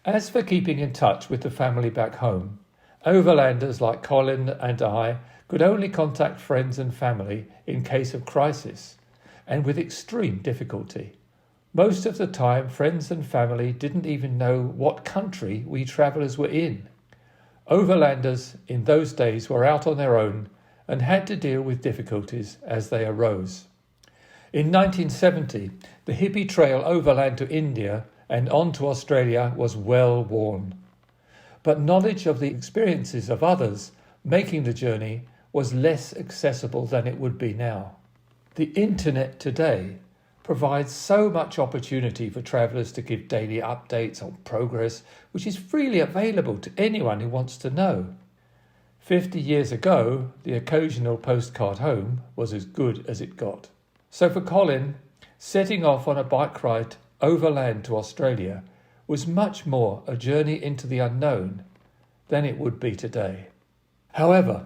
As for keeping in touch with the family back home, overlanders like Colin and I could only contact friends and family in case of crisis, and with extreme difficulty. Most of the time, friends and family didn't even know what country we travellers were in. Overlanders in those days were out on their own and had to deal with difficulties as they arose. In 1970, the hippie trail overland to India and on to Australia was well worn. But knowledge of the experiences of others making the journey was less accessible than it would be now. The internet today provides so much opportunity for travellers to give daily updates on progress, which is freely available to anyone who wants to know. 50 years ago, the occasional postcard home was as good as it got. So for Colin, setting off on a bike ride overland to Australia was much more a journey into the unknown than it would be today. However,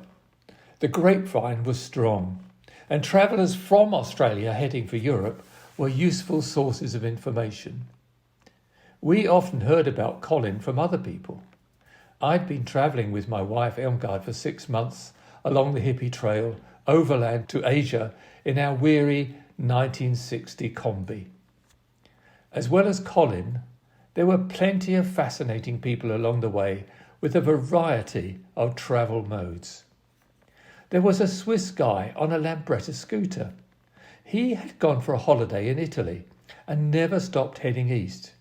the grapevine was strong, and travellers from Australia heading for Europe were useful sources of information. We often heard about Colin from other people. I'd been travelling with my wife Elmgard for 6 months along the hippie trail overland to Asia in our weary 1960 Combi. As well as Colin, there were plenty of fascinating people along the way with a variety of travel modes. There was a Swiss guy on a Lambretta scooter. He had gone for a holiday in Italy and never stopped heading east.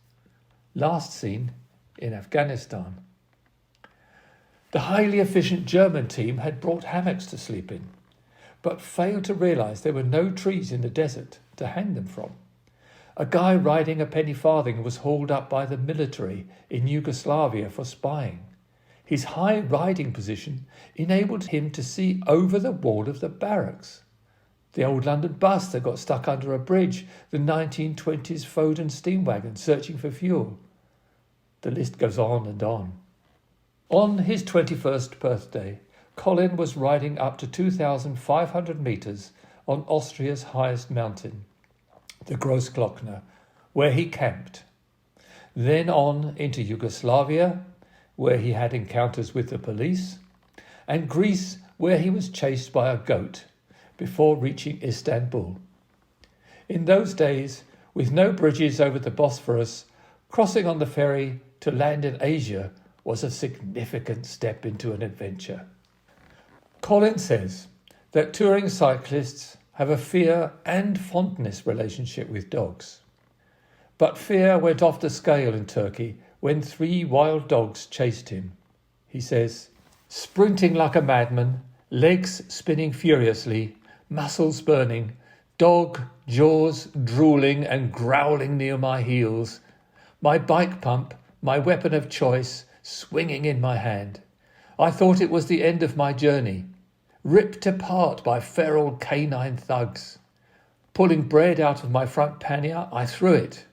Last seen in Afghanistan. The highly efficient German team had brought hammocks to sleep in, but failed to realise there were no trees in the desert to hang them from. A guy riding a penny farthing was hauled up by the military in Yugoslavia for spying. His high riding position enabled him to see over the wall of the barracks. The old London bus that got stuck under a bridge, the 1920s Foden steam wagon searching for fuel. The list goes on and on. On his 21st birthday, Colin was riding up to 2,500 metres on Austria's highest mountain, the Großglockner, where he camped. Then on into Yugoslavia, where he had encounters with the police, and Greece, where he was chased by a goat, before reaching Istanbul. In those days, with no bridges over the Bosphorus, crossing on the ferry to land in Asia was a significant step into an adventure. Colin says that touring cyclists have a fear and fondness relationship with dogs. But fear went off the scale in Turkey when 3 wild dogs chased him. He says, sprinting like a madman, legs spinning furiously, muscles burning, Dog, jaws drooling and growling near my heels. My bike pump, my weapon of choice, swinging in my hand. I thought it was the end of my journey, ripped apart by feral canine thugs. Pulling bread out of my front pannier, I threw it.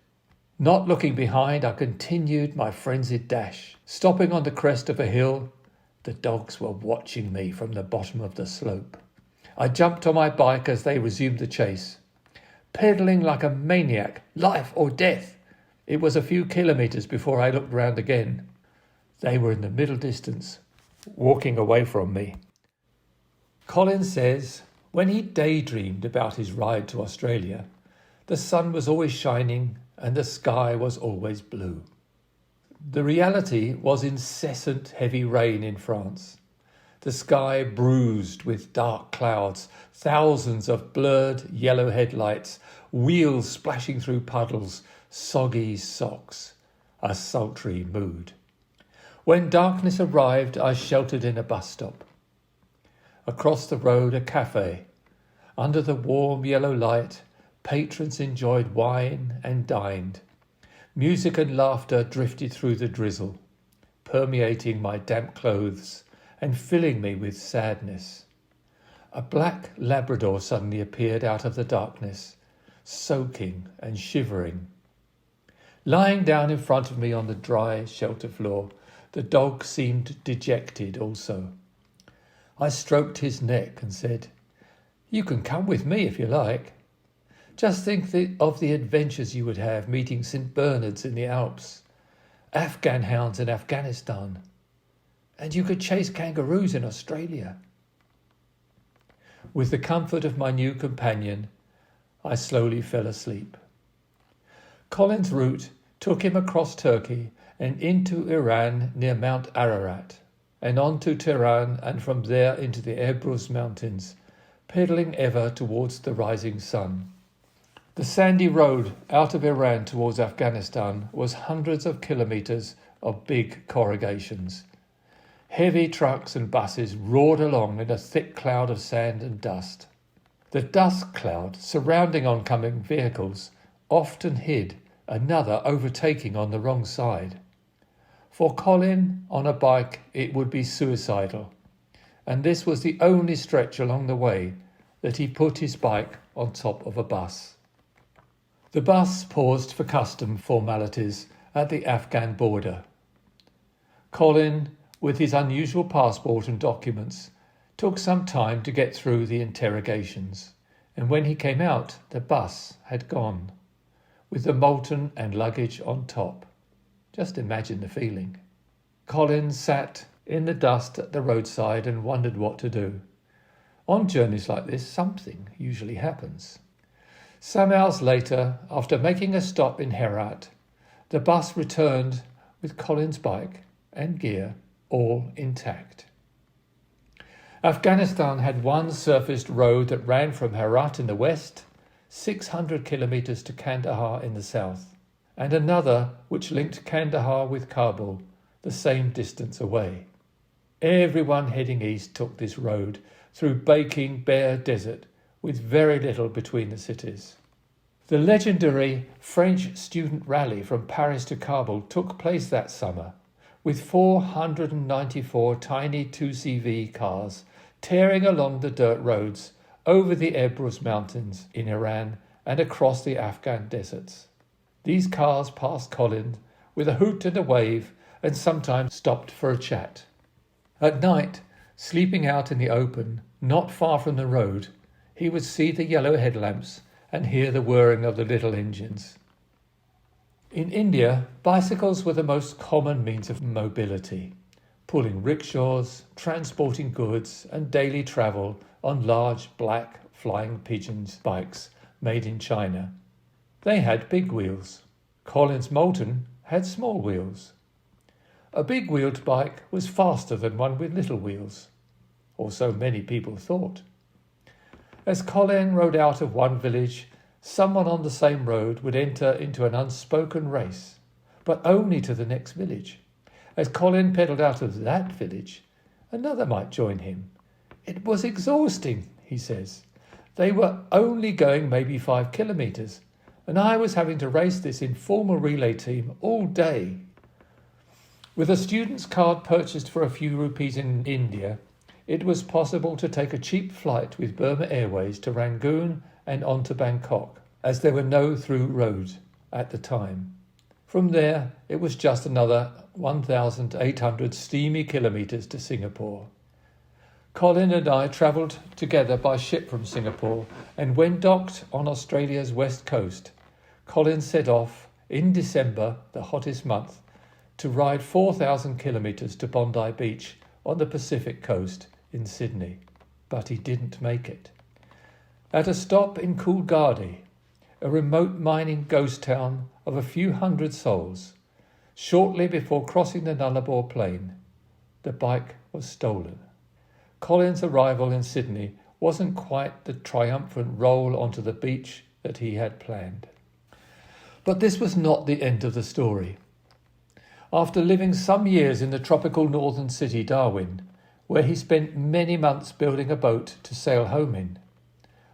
Not looking behind, I continued my frenzied dash. Stopping on the crest of a hill, the dogs were watching me from the bottom of the slope. I jumped on my bike as they resumed the chase. Pedalling like a maniac, life or death. It was a few kilometres before I looked round again. They were in the middle distance, walking away from me. Colin says when he daydreamed about his ride to Australia, the sun was always shining and the sky was always blue. The reality was incessant heavy rain in France. The sky bruised with dark clouds, thousands of blurred yellow headlights, wheels splashing through puddles, soggy socks, a sultry mood. When darkness arrived, I sheltered in a bus stop. Across the road, a cafe. Under the warm yellow light, patrons enjoyed wine and dined. Music and laughter drifted through the drizzle, permeating my damp clothes and filling me with sadness. A black Labrador suddenly appeared out of the darkness, soaking and shivering. Lying down in front of me on the dry shelter floor, the dog seemed dejected also. I stroked his neck and said, "You can come with me if you like. Just think of the adventures you would have meeting St. Bernards in the Alps, Afghan hounds in Afghanistan, and you could chase kangaroos in Australia." With the comfort of my new companion, I slowly fell asleep. Colin's route took him across Turkey and into Iran near Mount Ararat, and on to Tehran and from there into the Elbrus Mountains, pedalling ever towards the rising sun. The sandy road out of Iran towards Afghanistan was hundreds of kilometres of big corrugations. Heavy trucks and buses roared along in a thick cloud of sand and dust. The dust cloud surrounding oncoming vehicles often hid another overtaking on the wrong side. For Colin, on a bike, it would be suicidal, and this was the only stretch along the way that he put his bike on top of a bus. The bus paused for custom formalities at the Afghan border. Colin, with his unusual passport and documents, took some time to get through the interrogations, and when he came out, the bus had gone, with the molten and luggage on top. Just imagine the feeling. Colin sat in the dust at the roadside and wondered what to do. On journeys like this, something usually happens. Some hours later, after making a stop in Herat, the bus returned with Colin's bike and gear all intact. Afghanistan had one surfaced road that ran from Herat in the west, 600 kilometres to Kandahar in the south, and another which linked Kandahar with Kabul, the same distance away. Everyone heading east took this road through baking bare desert with very little between the cities. The legendary French student rally from Paris to Kabul took place that summer, with 494 tiny 2CV cars tearing along the dirt roads over the Elbrus Mountains in Iran and across the Afghan deserts. These cars passed Colin with a hoot and a wave and sometimes stopped for a chat. At night, sleeping out in the open, not far from the road, he would see the yellow headlamps and hear the whirring of the little engines. In India, bicycles were the most common means of mobility, pulling rickshaws, transporting goods and daily travel on large black flying pigeons bikes made in China. They had big wheels. Colin's Moulton had small wheels. A big-wheeled bike was faster than one with little wheels, or so many people thought. As Colin rode out of one village, someone on the same road would enter into an unspoken race, but only to the next village. As Colin pedalled out of that village, another might join him. It was exhausting, he says. They were only going maybe 5 kilometres, and I was having to race this informal relay team all day. With a student's card purchased for a few rupees in India, it was possible to take a cheap flight with Burma Airways to Rangoon and on to Bangkok, as there were no through roads at the time. From there, it was just another 1,800 steamy kilometres to Singapore. Colin and I travelled together by ship from Singapore, and when docked on Australia's west coast, Colin set off in December, the hottest month, to ride 4,000 kilometres to Bondi Beach on the Pacific coast in Sydney. But he didn't make it. At a stop in Coolgardie, a remote mining ghost town of a few hundred souls, shortly before crossing the Nullarbor Plain, the bike was stolen. Colin's arrival in Sydney wasn't quite the triumphant roll onto the beach that he had planned. But this was not the end of the story. After living some years in the tropical northern city Darwin, where he spent many months building a boat to sail home in,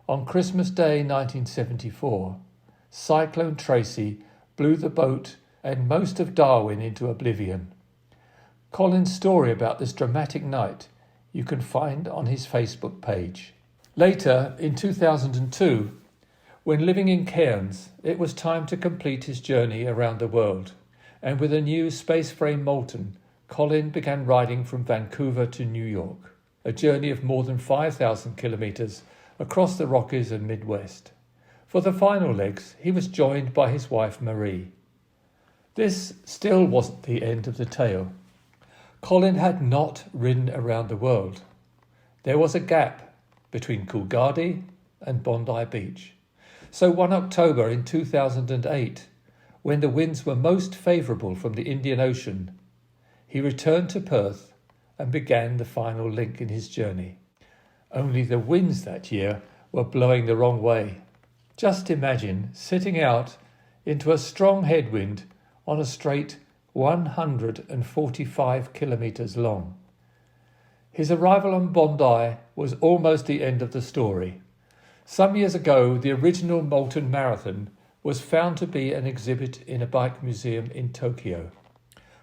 on Christmas Day 1974, Cyclone Tracy blew the boat and most of Darwin into oblivion. Colin's story about this dramatic night you can find on his Facebook page. Later, in 2002, when living in Cairns, it was time to complete his journey around the world, and with a new space frame Moulton, Colin began riding from Vancouver to New York, a journey of more than 5,000 kilometres across the Rockies and Midwest. For the final legs, he was joined by his wife Marie. This still wasn't the end of the tale. Colin had not ridden around the world. There was a gap between Coolgardie and Bondi Beach. So one October in 2008, when the winds were most favourable from the Indian Ocean, he returned to Perth and began the final link in his journey. Only the winds that year were blowing the wrong way. Just imagine sitting out into a strong headwind on a straight 145 kilometres long. His arrival on Bondi was almost the end of the story. Some years ago, the original Moulton Marathon was found to be an exhibit in a bike museum in Tokyo.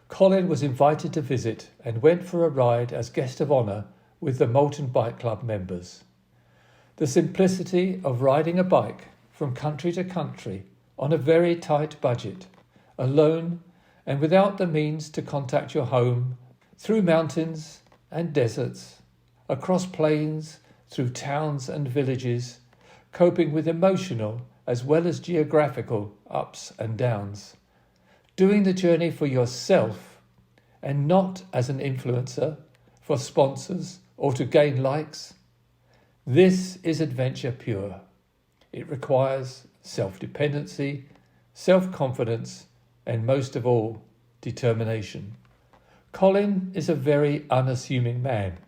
Colin was invited to visit and went for a ride as guest of honour with the Moulton Bike Club members. The simplicity of riding a bike from country to country on a very tight budget, alone and without the means to contact your home, through mountains and deserts, across plains, through towns and villages, coping with emotional as well as geographical ups and downs. Doing the journey for yourself and not as an influencer, for sponsors or to gain likes. This is adventure pure. It requires self-dependency, self-confidence, and most of all, determination. Colin is a very unassuming man.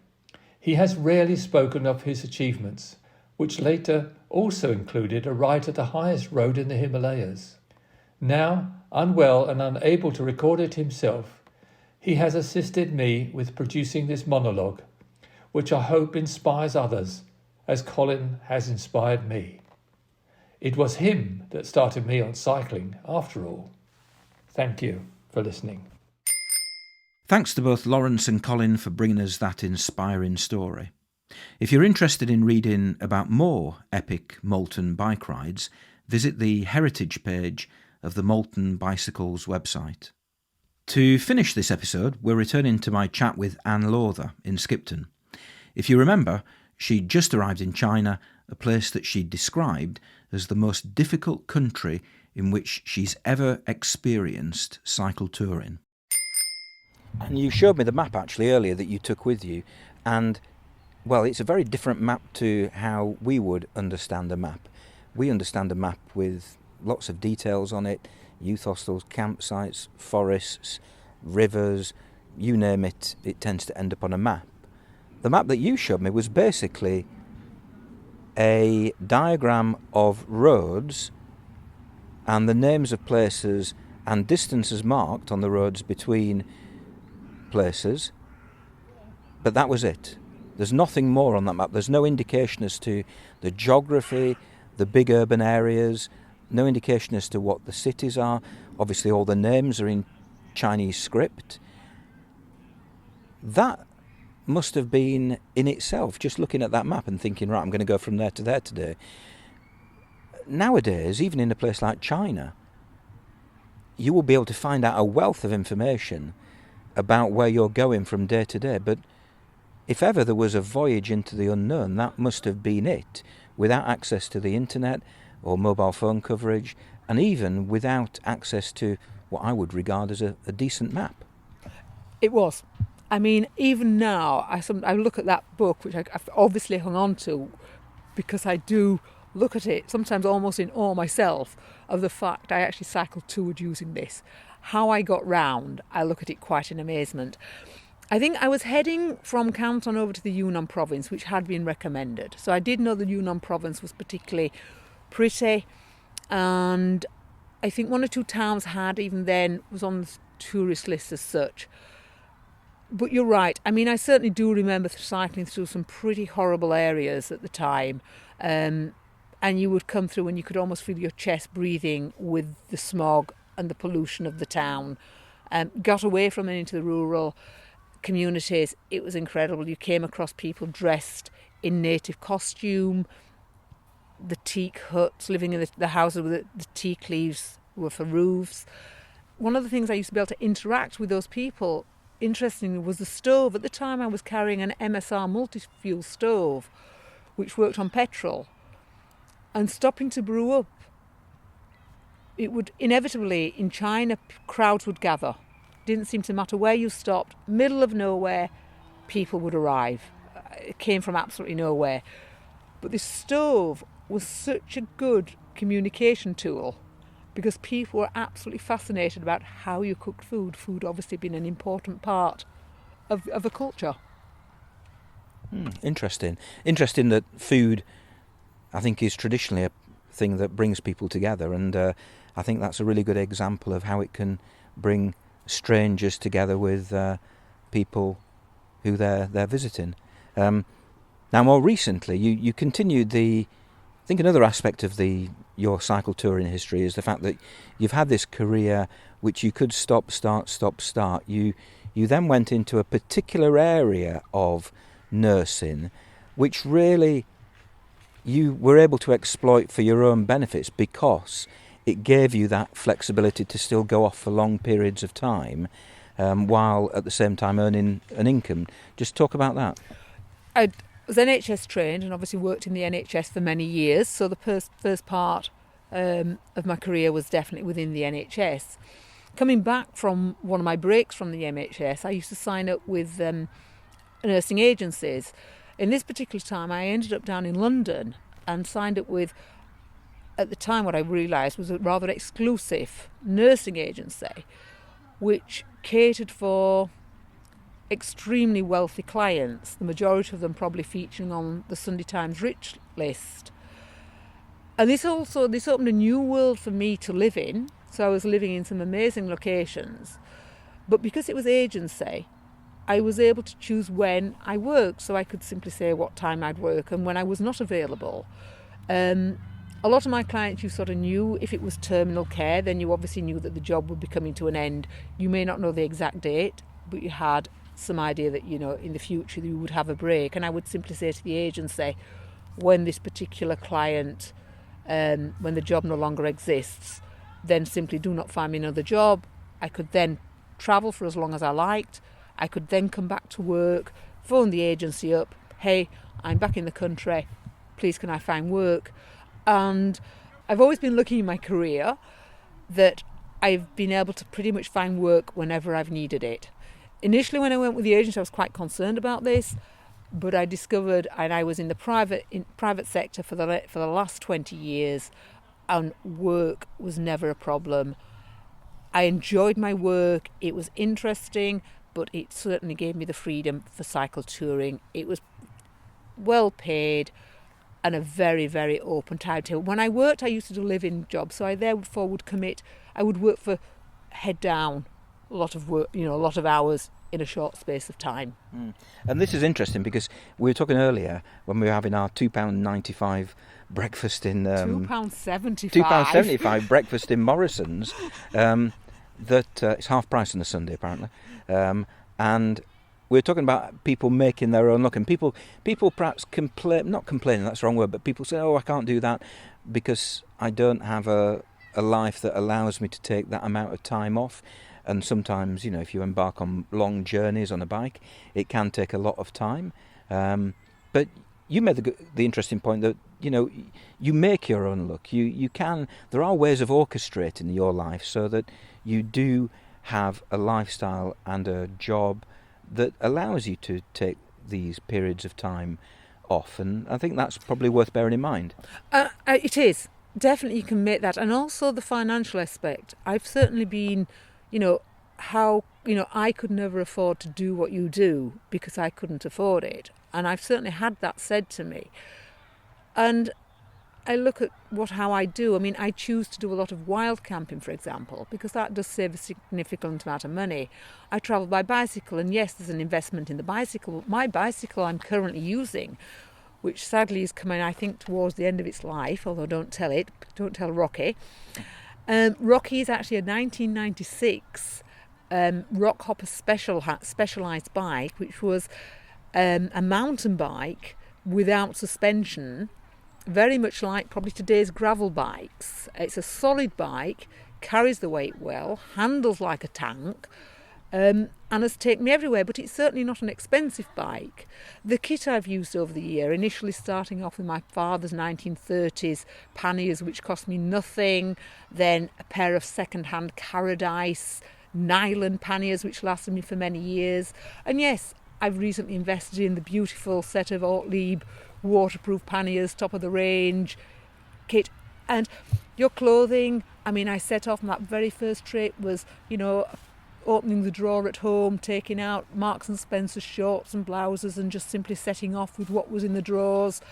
He has rarely spoken of his achievements, which later also included a ride to the highest road in the Himalayas. Now, unwell and unable to record it himself, he has assisted me with producing this monologue, which I hope inspires others, as Colin has inspired me. It was him that started me on cycling, after all. Thank you for listening. Thanks to both Lawrence and Colin for bringing us that inspiring story. If you're interested in reading about more epic Moulton bike rides, visit the heritage page of the Moulton Bicycles website. To finish this episode, we're returning to my chat with Anne Lawther in Skipton. If you remember, she'd just arrived in China, a place that she described as the most difficult country in which she's ever experienced cycle touring. And you showed me the map actually earlier that you took with you, and well, it's a very different map to how we would understand a map. We understand a map with lots of details on it, youth hostels, campsites, forests, rivers, you name it, it tends to end up on a map. The map that you showed me was basically a diagram of roads and the names of places and distances marked on the roads between places, but that was it. There's nothing more on that map. There's no indication as to the geography, the big urban areas, no indication as to what the cities are. Obviously, all the names are in Chinese script. That must have been in itself, just looking at that map and thinking, right, I'm going to go from there to there today. Nowadays, even in a place like China, you will be able to find out a wealth of information about where you're going from day to day. But if ever there was a voyage into the unknown, that must have been it, without access to the internet or mobile phone coverage, and even without access to what I would regard as a decent map. It was. I mean, even now, I look at that book, which I've obviously hung on to, because I do look at it, sometimes almost in awe myself, of the fact I actually cycled towards using this. How I got round, I look at it quite in amazement. I think I was heading from Canton over to the Yunnan province, which had been recommended. So I did know the Yunnan province was particularly pretty, and I think one or two towns even then, was on the tourist list as such. But you're right. I mean, I certainly do remember cycling through some pretty horrible areas at the time. And you would come through and you could almost feel your chest breathing with the smog and the pollution of the town. Got away from it into the rural communities. It was incredible. You came across people dressed in native costume, the teak huts, living in the houses with the teak leaves were for roofs. One of the things I used to be able to interact with those people, interestingly, was the stove. At the time I was carrying an MSR multi-fuel stove, which worked on petrol. And stopping to brew up, it would inevitably, in China, crowds would gather. Didn't seem to matter where you stopped, middle of nowhere, people would arrive. It came from absolutely nowhere. But this stove was such a good communication tool, because people were absolutely fascinated about how you cooked food. Food obviously being an important part of a culture. Interesting. Interesting that food, I think, is traditionally a thing that brings people together, and I think that's a really good example of how it can bring strangers together with people who they're visiting. Now, more recently, you continued I think another aspect of your cycle touring history is the fact that you've had this career which you could stop, start. You then went into a particular area of nursing, which really you were able to exploit for your own benefits, because it gave you that flexibility to still go off for long periods of time, while at the same time earning an income. Just talk about that. I was NHS trained and obviously worked in the NHS for many years, so the first part of my career was definitely within the NHS. Coming back from one of my breaks from the NHS, I used to sign up with nursing agencies. In this particular time, I ended up down in London and signed up with, at the time, what I realised was a rather exclusive nursing agency, which catered for extremely wealthy clients, the majority of them probably featuring on the Sunday Times Rich list. And this opened a new world for me to live in. So I was living in some amazing locations. But because it was agency, I was able to choose when I worked. So I could simply say what time I'd work and when I was not available. A lot of my clients, you sort of knew if it was terminal care, then you obviously knew that the job would be coming to an end. You may not know the exact date, but you had some idea that, in the future you would have a break. And I would simply say to the agency, when this particular client, when the job no longer exists, then simply do not find me another job. I could then travel for as long as I liked. I could then come back to work, phone the agency up, hey, I'm back in the country, please can I find work? And I've always been lucky in my career that I've been able to pretty much find work whenever I've needed it. Initially, when I went with the agency, I was quite concerned about this, but I discovered, and I was in the private sector for the last 20 years, and work was never a problem. I enjoyed my work. It was interesting, but it certainly gave me the freedom for cycle touring. It was well paid and a very, very open timetable. When I worked, I used to do live-in jobs, so I therefore would commit. I would work for head down, a lot of work, a lot of hours in a short space of time. And this is interesting because we were talking earlier when we were having our £2.95 breakfast in... £2.75. £2.75 breakfast in Morrison's. That it's half price on a Sunday, apparently. And we're talking about people making their own luck. And people perhaps not complaining, that's the wrong word, but people say, oh, I can't do that because I don't have a life that allows me to take that amount of time off. And sometimes, if you embark on long journeys on a bike, it can take a lot of time. But you made the interesting point that, you make your own luck. You can. There are ways of orchestrating your life so that you do have a lifestyle and a job that allows you to take these periods of time off. And I think that's probably worth bearing in mind. It is. Definitely you can make that. And also the financial aspect. I've certainly been... I could never afford to do what you do because I couldn't afford it. And I've certainly had that said to me. And I look at how I do. I mean, I choose to do a lot of wild camping, for example, because that does save a significant amount of money. I travel by bicycle, and yes, there's an investment in the bicycle. My bicycle I'm currently using, which sadly is coming, I think, towards the end of its life, although don't tell Rocky. Rocky is actually a 1996 Rockhopper specialised bike, which was a mountain bike without suspension, very much like probably today's gravel bikes. It's a solid bike, carries the weight well, handles like a tank, and has taken me everywhere, but it's certainly not an expensive bike. The kit I've used over the year, initially starting off with my father's 1930s panniers, which cost me nothing, then a pair of second-hand Paradise nylon panniers, which lasted me for many years. And yes, I've recently invested in the beautiful set of Ortlieb waterproof panniers, top of the range kit. And your clothing, I mean, I set off on that very first trip was, opening the drawer at home, taking out Marks and Spencer shorts and blouses and just simply setting off with what was in the drawers.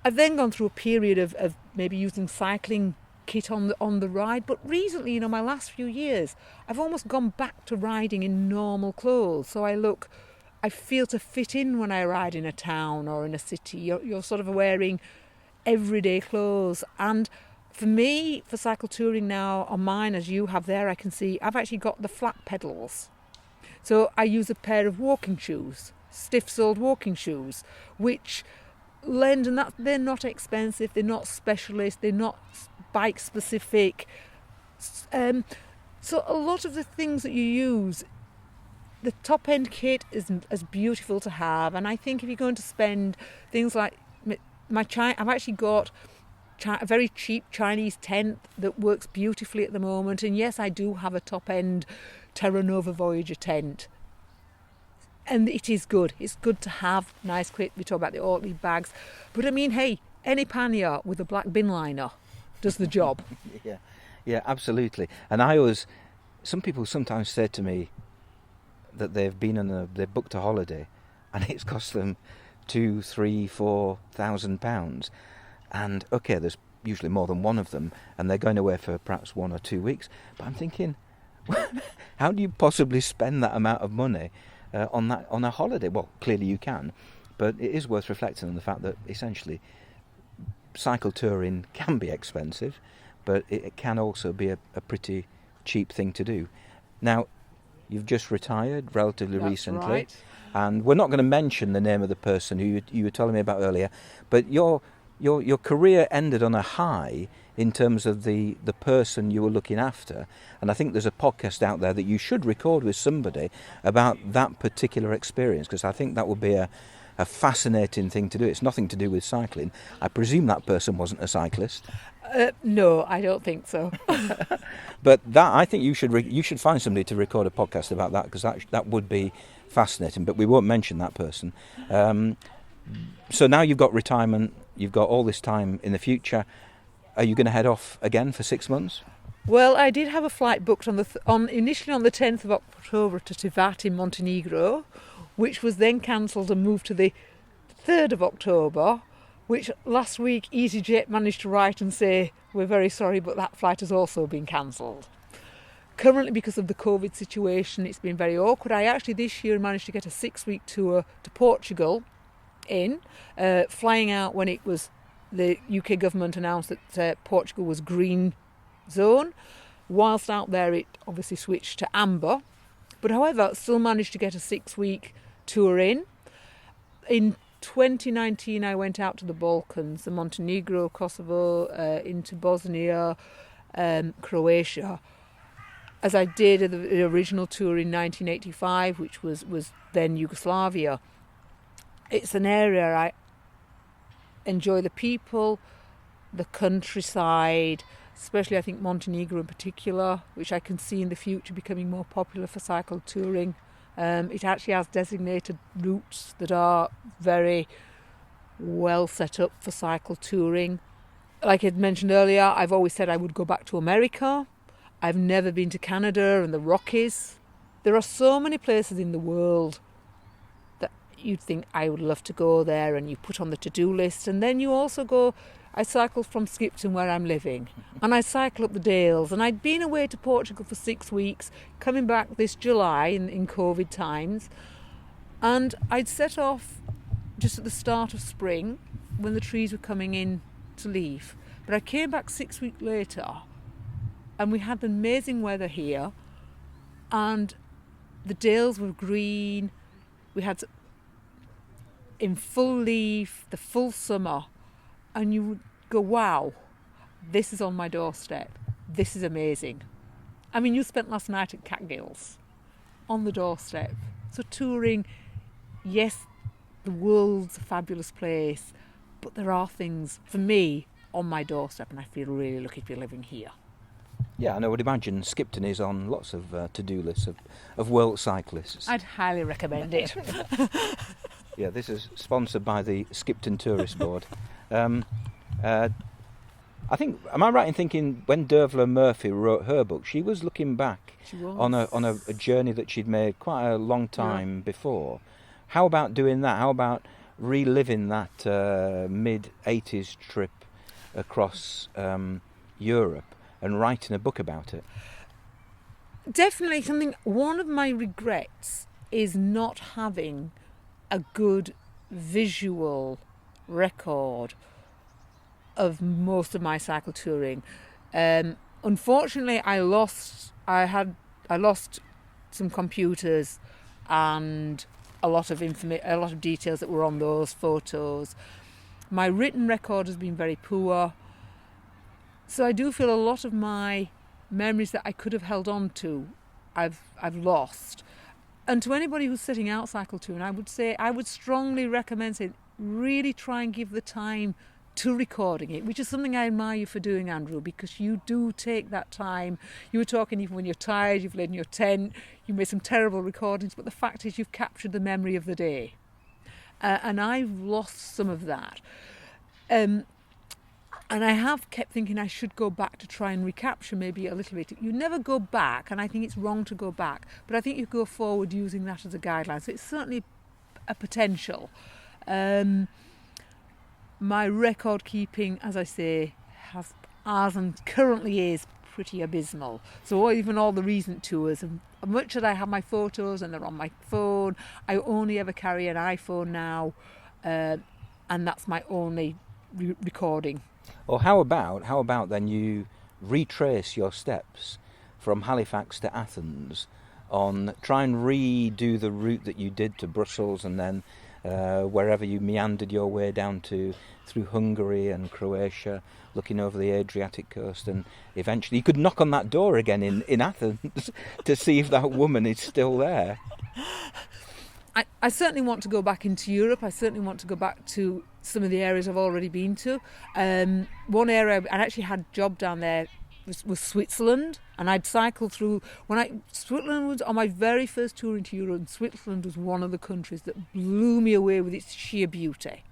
I've then gone through a period of maybe using cycling kit on the ride, but recently, my last few years, I've almost gone back to riding in normal clothes. So I feel to fit in when I ride in a town or in a city. You're sort of wearing everyday clothes. And for me, for cycle touring now, on mine, as you have there, I can see I've actually got the flat pedals. So I use a pair of walking shoes, stiff-soled walking shoes, which lend, and that they're not expensive, they're not specialist, they're not bike-specific. So a lot of the things that you use, the top-end kit is beautiful to have. And I think if you're going to spend things like I've actually got a very cheap Chinese tent that works beautifully at the moment. And yes, I do have a top-end Terra Nova Voyager tent. And it is good. It's good to have nice kit. We talk about the Ortlieb bags. But I mean, hey, any pannier with a black bin liner does the job. Yeah, absolutely. And some people sometimes say to me that they've booked a holiday and it's cost them £2,000, £3,000, £4,000. And okay, there's usually more than one of them, and they're going away for perhaps 1 or 2 weeks. But I'm thinking, how do you possibly spend that amount of money on a holiday? Well, clearly you can, but it is worth reflecting on the fact that essentially cycle touring can be expensive, but it can also be a pretty cheap thing to do. Now, you've just retired relatively recently, right. And we're not going to mention the name of the person who you were telling me about earlier, but your career ended on a high in terms of the person you were looking after. And I think there's a podcast out there that you should record with somebody about that particular experience, because I think that would be a fascinating thing to do. It's nothing to do with cycling. I presume that person wasn't a cyclist. No, I don't think so. But that, I think you should find somebody to record a podcast about that, because that would be fascinating. But we won't mention that person. So now you've got retirement. You've got all this time in the future. Are you going to head off again for 6 months? Well, I did have a flight booked initially on the 10th of October to Tivat in Montenegro, which was then cancelled and moved to the 3rd of October, which last week EasyJet managed to write and say, we're very sorry, but that flight has also been cancelled. Currently, because of the COVID situation, it's been very awkward. I actually this year managed to get a 6-week tour to Portugal flying out when it was the UK government announced that Portugal was green zone. Whilst out there, it obviously switched to amber. But however, still managed to get a 6-week tour in. In 2019, I went out to the Balkans, the Montenegro, Kosovo, into Bosnia, Croatia, as I did the original tour in 1985, which was then Yugoslavia. It's an area I enjoy the people, the countryside, especially I think Montenegro in particular, which I can see in the future becoming more popular for cycle touring. It actually has designated routes that are very well set up for cycle touring. Like I mentioned earlier, I've always said I would go back to America. I've never been to Canada and the Rockies. There are so many places in the world that you'd think I would love to go there, and you put on the to-do list, and then you also go. I cycled from Skipton, where I'm living, and I cycle up the Dales, and I'd been away to Portugal for 6 weeks, coming back this July in COVID times, and I'd set off just at the start of spring when the trees were coming in to leaf. But I came back 6 weeks later, and we had the amazing weather here, and the Dales were green. We had in full leaf, the full summer, and you would go, wow, this is on my doorstep. This is amazing. I mean, you spent last night at Catgills on the doorstep. So touring, yes, the world's a fabulous place, but there are things, for me, on my doorstep, and I feel really lucky to be living here. Yeah, and I would imagine Skipton is on lots of to-do lists of world cyclists. I'd highly recommend it. Yeah, this is sponsored by the Skipton Tourist Board. I think, am I right in thinking when Dervla Murphy wrote her book, she was looking back on a journey that she'd made quite a long time before. How about doing that? How about reliving that mid-80s trip across Europe and writing a book about it? Definitely something. One of my regrets is not having a good visual record of most of my cycle touring. Unfortunately, I lost some computers and a lot of details that were on those photos. My written record has been very poor, so I do feel a lot of my memories that I could have held on to, I've lost. And to anybody who's setting out cycle touring, I would strongly recommend saying, really try and give the time to recording it, which is something I admire you for doing, Andrew, because you do take that time. You were talking even when you're tired, you've laid in your tent, you made some terrible recordings, but the fact is you've captured the memory of the day. And I've lost some of that. And I have kept thinking I should go back to try and recapture maybe a little bit. You never go back, and I think it's wrong to go back, but I think you go forward using that as a guideline. So it's certainly a potential. My record keeping, as I say, has and currently is pretty abysmal. So even all the recent tours, and much that I have my photos and they're on my phone, I only ever carry an iPhone now, and that's my only recording. Or how about then you retrace your steps from Halifax to Athens, try and redo the route that you did to Brussels, and then wherever you meandered your way down to through Hungary and Croatia, looking over the Adriatic coast, and eventually you could knock on that door again in Athens to see if that woman is still there. I certainly want to go back into Europe. I certainly want to go back to some of the areas I've already been to. One area I actually had a job down there was Switzerland, and I'd cycled through. Switzerland was on my very first tour into Europe, and Switzerland was one of the countries that blew me away with its sheer beauty.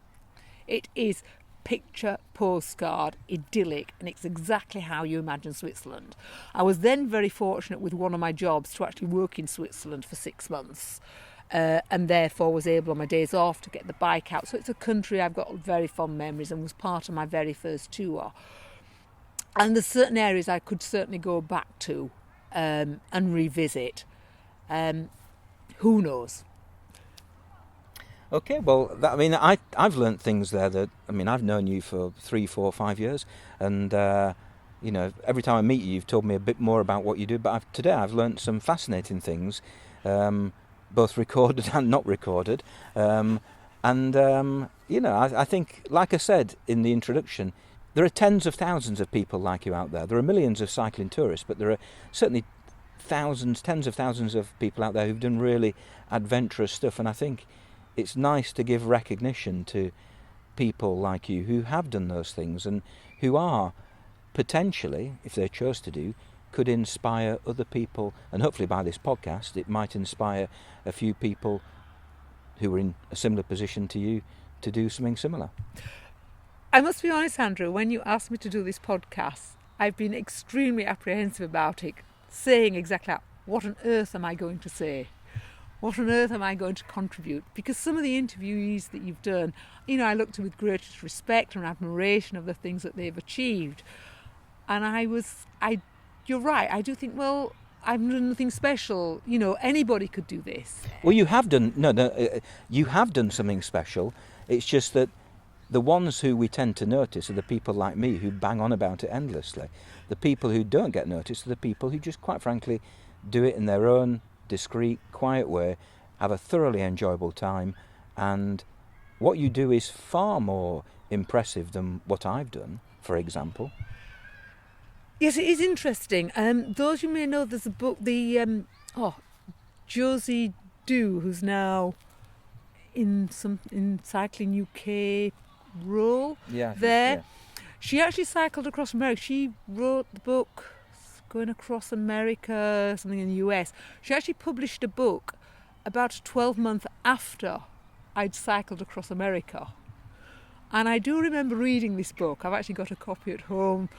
It is picture postcard idyllic, and it's exactly how you imagine Switzerland. I was then very fortunate with one of my jobs to actually work in Switzerland for 6 months. And therefore was able on my days off to get the bike out. So it's a country I've got very fond memories and was part of my very first tour. And there's certain areas I could certainly go back to. and revisit. Who knows? Okay, well, I've learnt things there that, I've known you for 3, 4, 5 years, and, every time I meet you, you've told me a bit more about what you do, but today I've learnt some fascinating things, both recorded and not recorded, I think, like I said in the introduction, there are tens of thousands of people like you out there. There are millions of cycling tourists, but there are certainly thousands, tens of thousands of people out there who've done really adventurous stuff, and I think it's nice to give recognition to people like you who have done those things and who are potentially, if they chose to do, could inspire other people, and hopefully by this podcast it might inspire a few people who are in a similar position to you to do something similar. I must be honest, Andrew, when you asked me to do this podcast, I've been extremely apprehensive about it, saying exactly that. What on earth am I going to say? What on earth am I going to contribute? Because some of the interviewees that you've done, I looked with greatest respect and admiration of the things that they've achieved. And you're right, I do think, well, I've done nothing special. Anybody could do this. Well, you have done, you have done something special. It's just that the ones who we tend to notice are the people like me who bang on about it endlessly. The people who don't get noticed are the people who just, quite frankly, do it in their own discreet, quiet way, have a thoroughly enjoyable time, and what you do is far more impressive than what I've done, for example. Yes, it is interesting. Those you may know, there's a book, Josie Dew, who's now in Cycling UK role there. Yeah. She actually cycled across America. She wrote the book Going Across America, something in the US. She actually published a book about 12 months after I'd cycled across America. And I do remember reading this book. I've actually got a copy at home.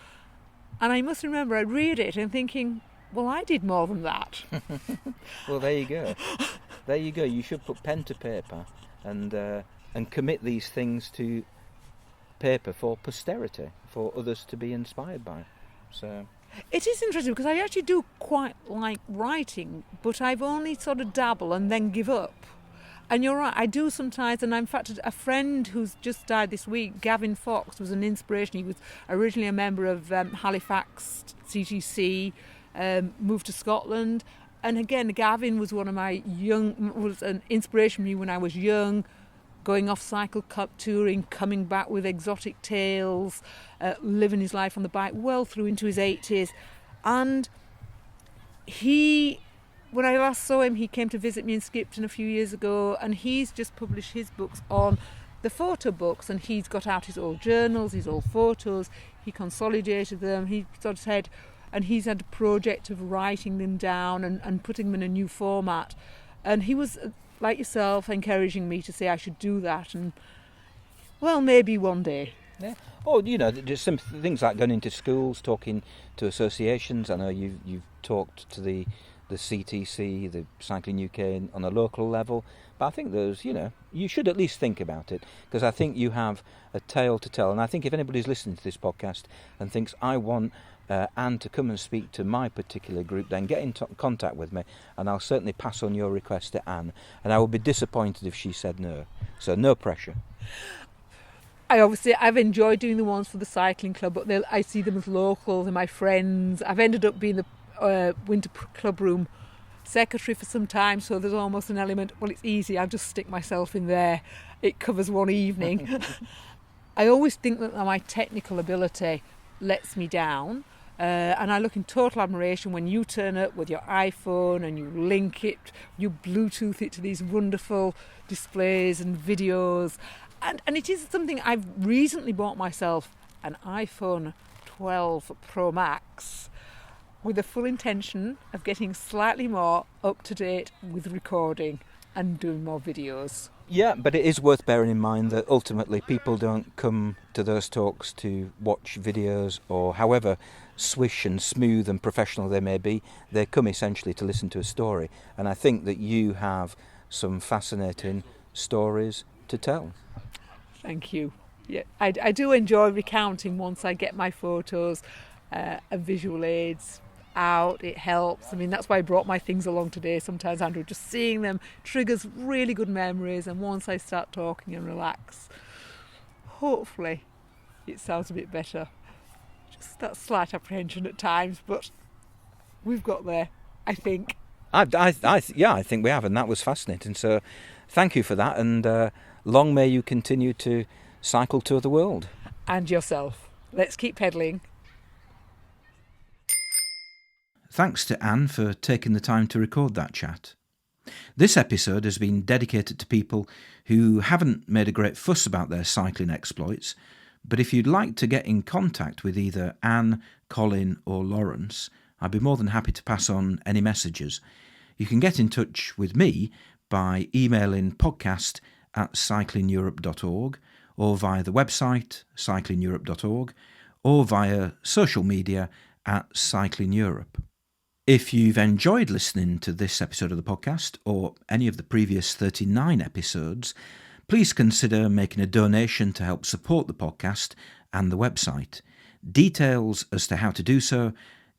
And I must remember I read it and thinking, well, I did more than that. Well, there you go. There you go. You should put pen to paper and commit these things to paper for posterity, for others to be inspired by. So it is interesting because I actually do quite like writing, but I've only sort of dabble and then give up. And you're right, I do sometimes, and in fact a friend who's just died this week, Gavin Fox, was an inspiration. He was originally a member of Halifax CTC, moved to Scotland, and again Gavin was was an inspiration for me when I was young, going off cycle cup touring, coming back with exotic tales, living his life on the bike well through into his 80s. And when I last saw him, he came to visit me in Skipton a few years ago, and he's just published his books on the photo books, and he's got out his old journals, his old photos, he consolidated them, he sort of said, and he's had a project of writing them down and putting them in a new format. And he was, like yourself, encouraging me to say I should do that, and well, maybe one day. Yeah. Oh, just some things like going into schools, talking to associations. I know you've talked to the CTC, the Cycling UK, on a local level, but I think you should at least think about it, because I think you have a tale to tell. And I think if anybody's listening to this podcast and thinks, I want Anne to come and speak to my particular group, then get in contact with me, and I'll certainly pass on your request to Anne, and I would be disappointed if she said no. So no pressure. I've enjoyed doing the ones for the cycling club, but I see them as local, they're my friends. I've ended up being the winter club room secretary for some time, so there's almost an element, well, it's easy, I'll just stick myself in there, it covers one evening. I always think that my technical ability lets me down, and I look in total admiration when you turn up with your iPhone and you link it, you Bluetooth it to these wonderful displays and videos, and it is something I've recently bought myself, an iPhone 12 Pro Max, with the full intention of getting slightly more up to date with recording and doing more videos. Yeah, but it is worth bearing in mind that ultimately people don't come to those talks to watch videos, or however swish and smooth and professional they may be, they come essentially to listen to a story. And I think that you have some fascinating stories to tell. Thank you. Yeah, I do enjoy recounting once I get my photos and visual aids. out, it helps. I mean, that's why I brought my things along today. Sometimes, Andrew, just seeing them triggers really good memories, and once I start talking and relax, hopefully it sounds a bit better. Just that slight apprehension at times, but we've got there, I think. I think we have, and that was fascinating. So thank you for that, and long may you continue to cycle tour the world. And yourself. Let's keep pedalling. Thanks to Anne for taking the time to record that chat. This episode has been dedicated to people who haven't made a great fuss about their cycling exploits, but if you'd like to get in contact with either Anne, Colin or Lawrence, I'd be more than happy to pass on any messages. You can get in touch with me by emailing podcast@cyclingeurope.org or via the website cyclingeurope.org or via social media @cyclingeurope. If you've enjoyed listening to this episode of the podcast or any of the previous 39 episodes, please consider making a donation to help support the podcast and the website. Details as to how to do so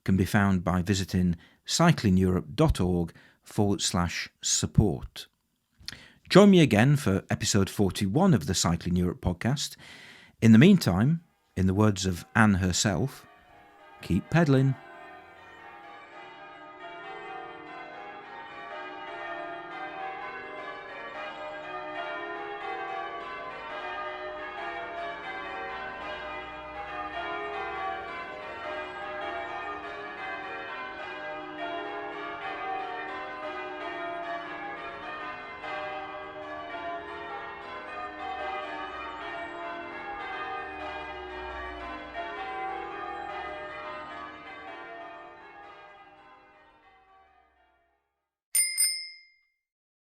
can be found by visiting cyclingeurope.org/support. Join me again for episode 41 of the Cycling Europe podcast. In the meantime, in the words of Anne herself, keep pedalling.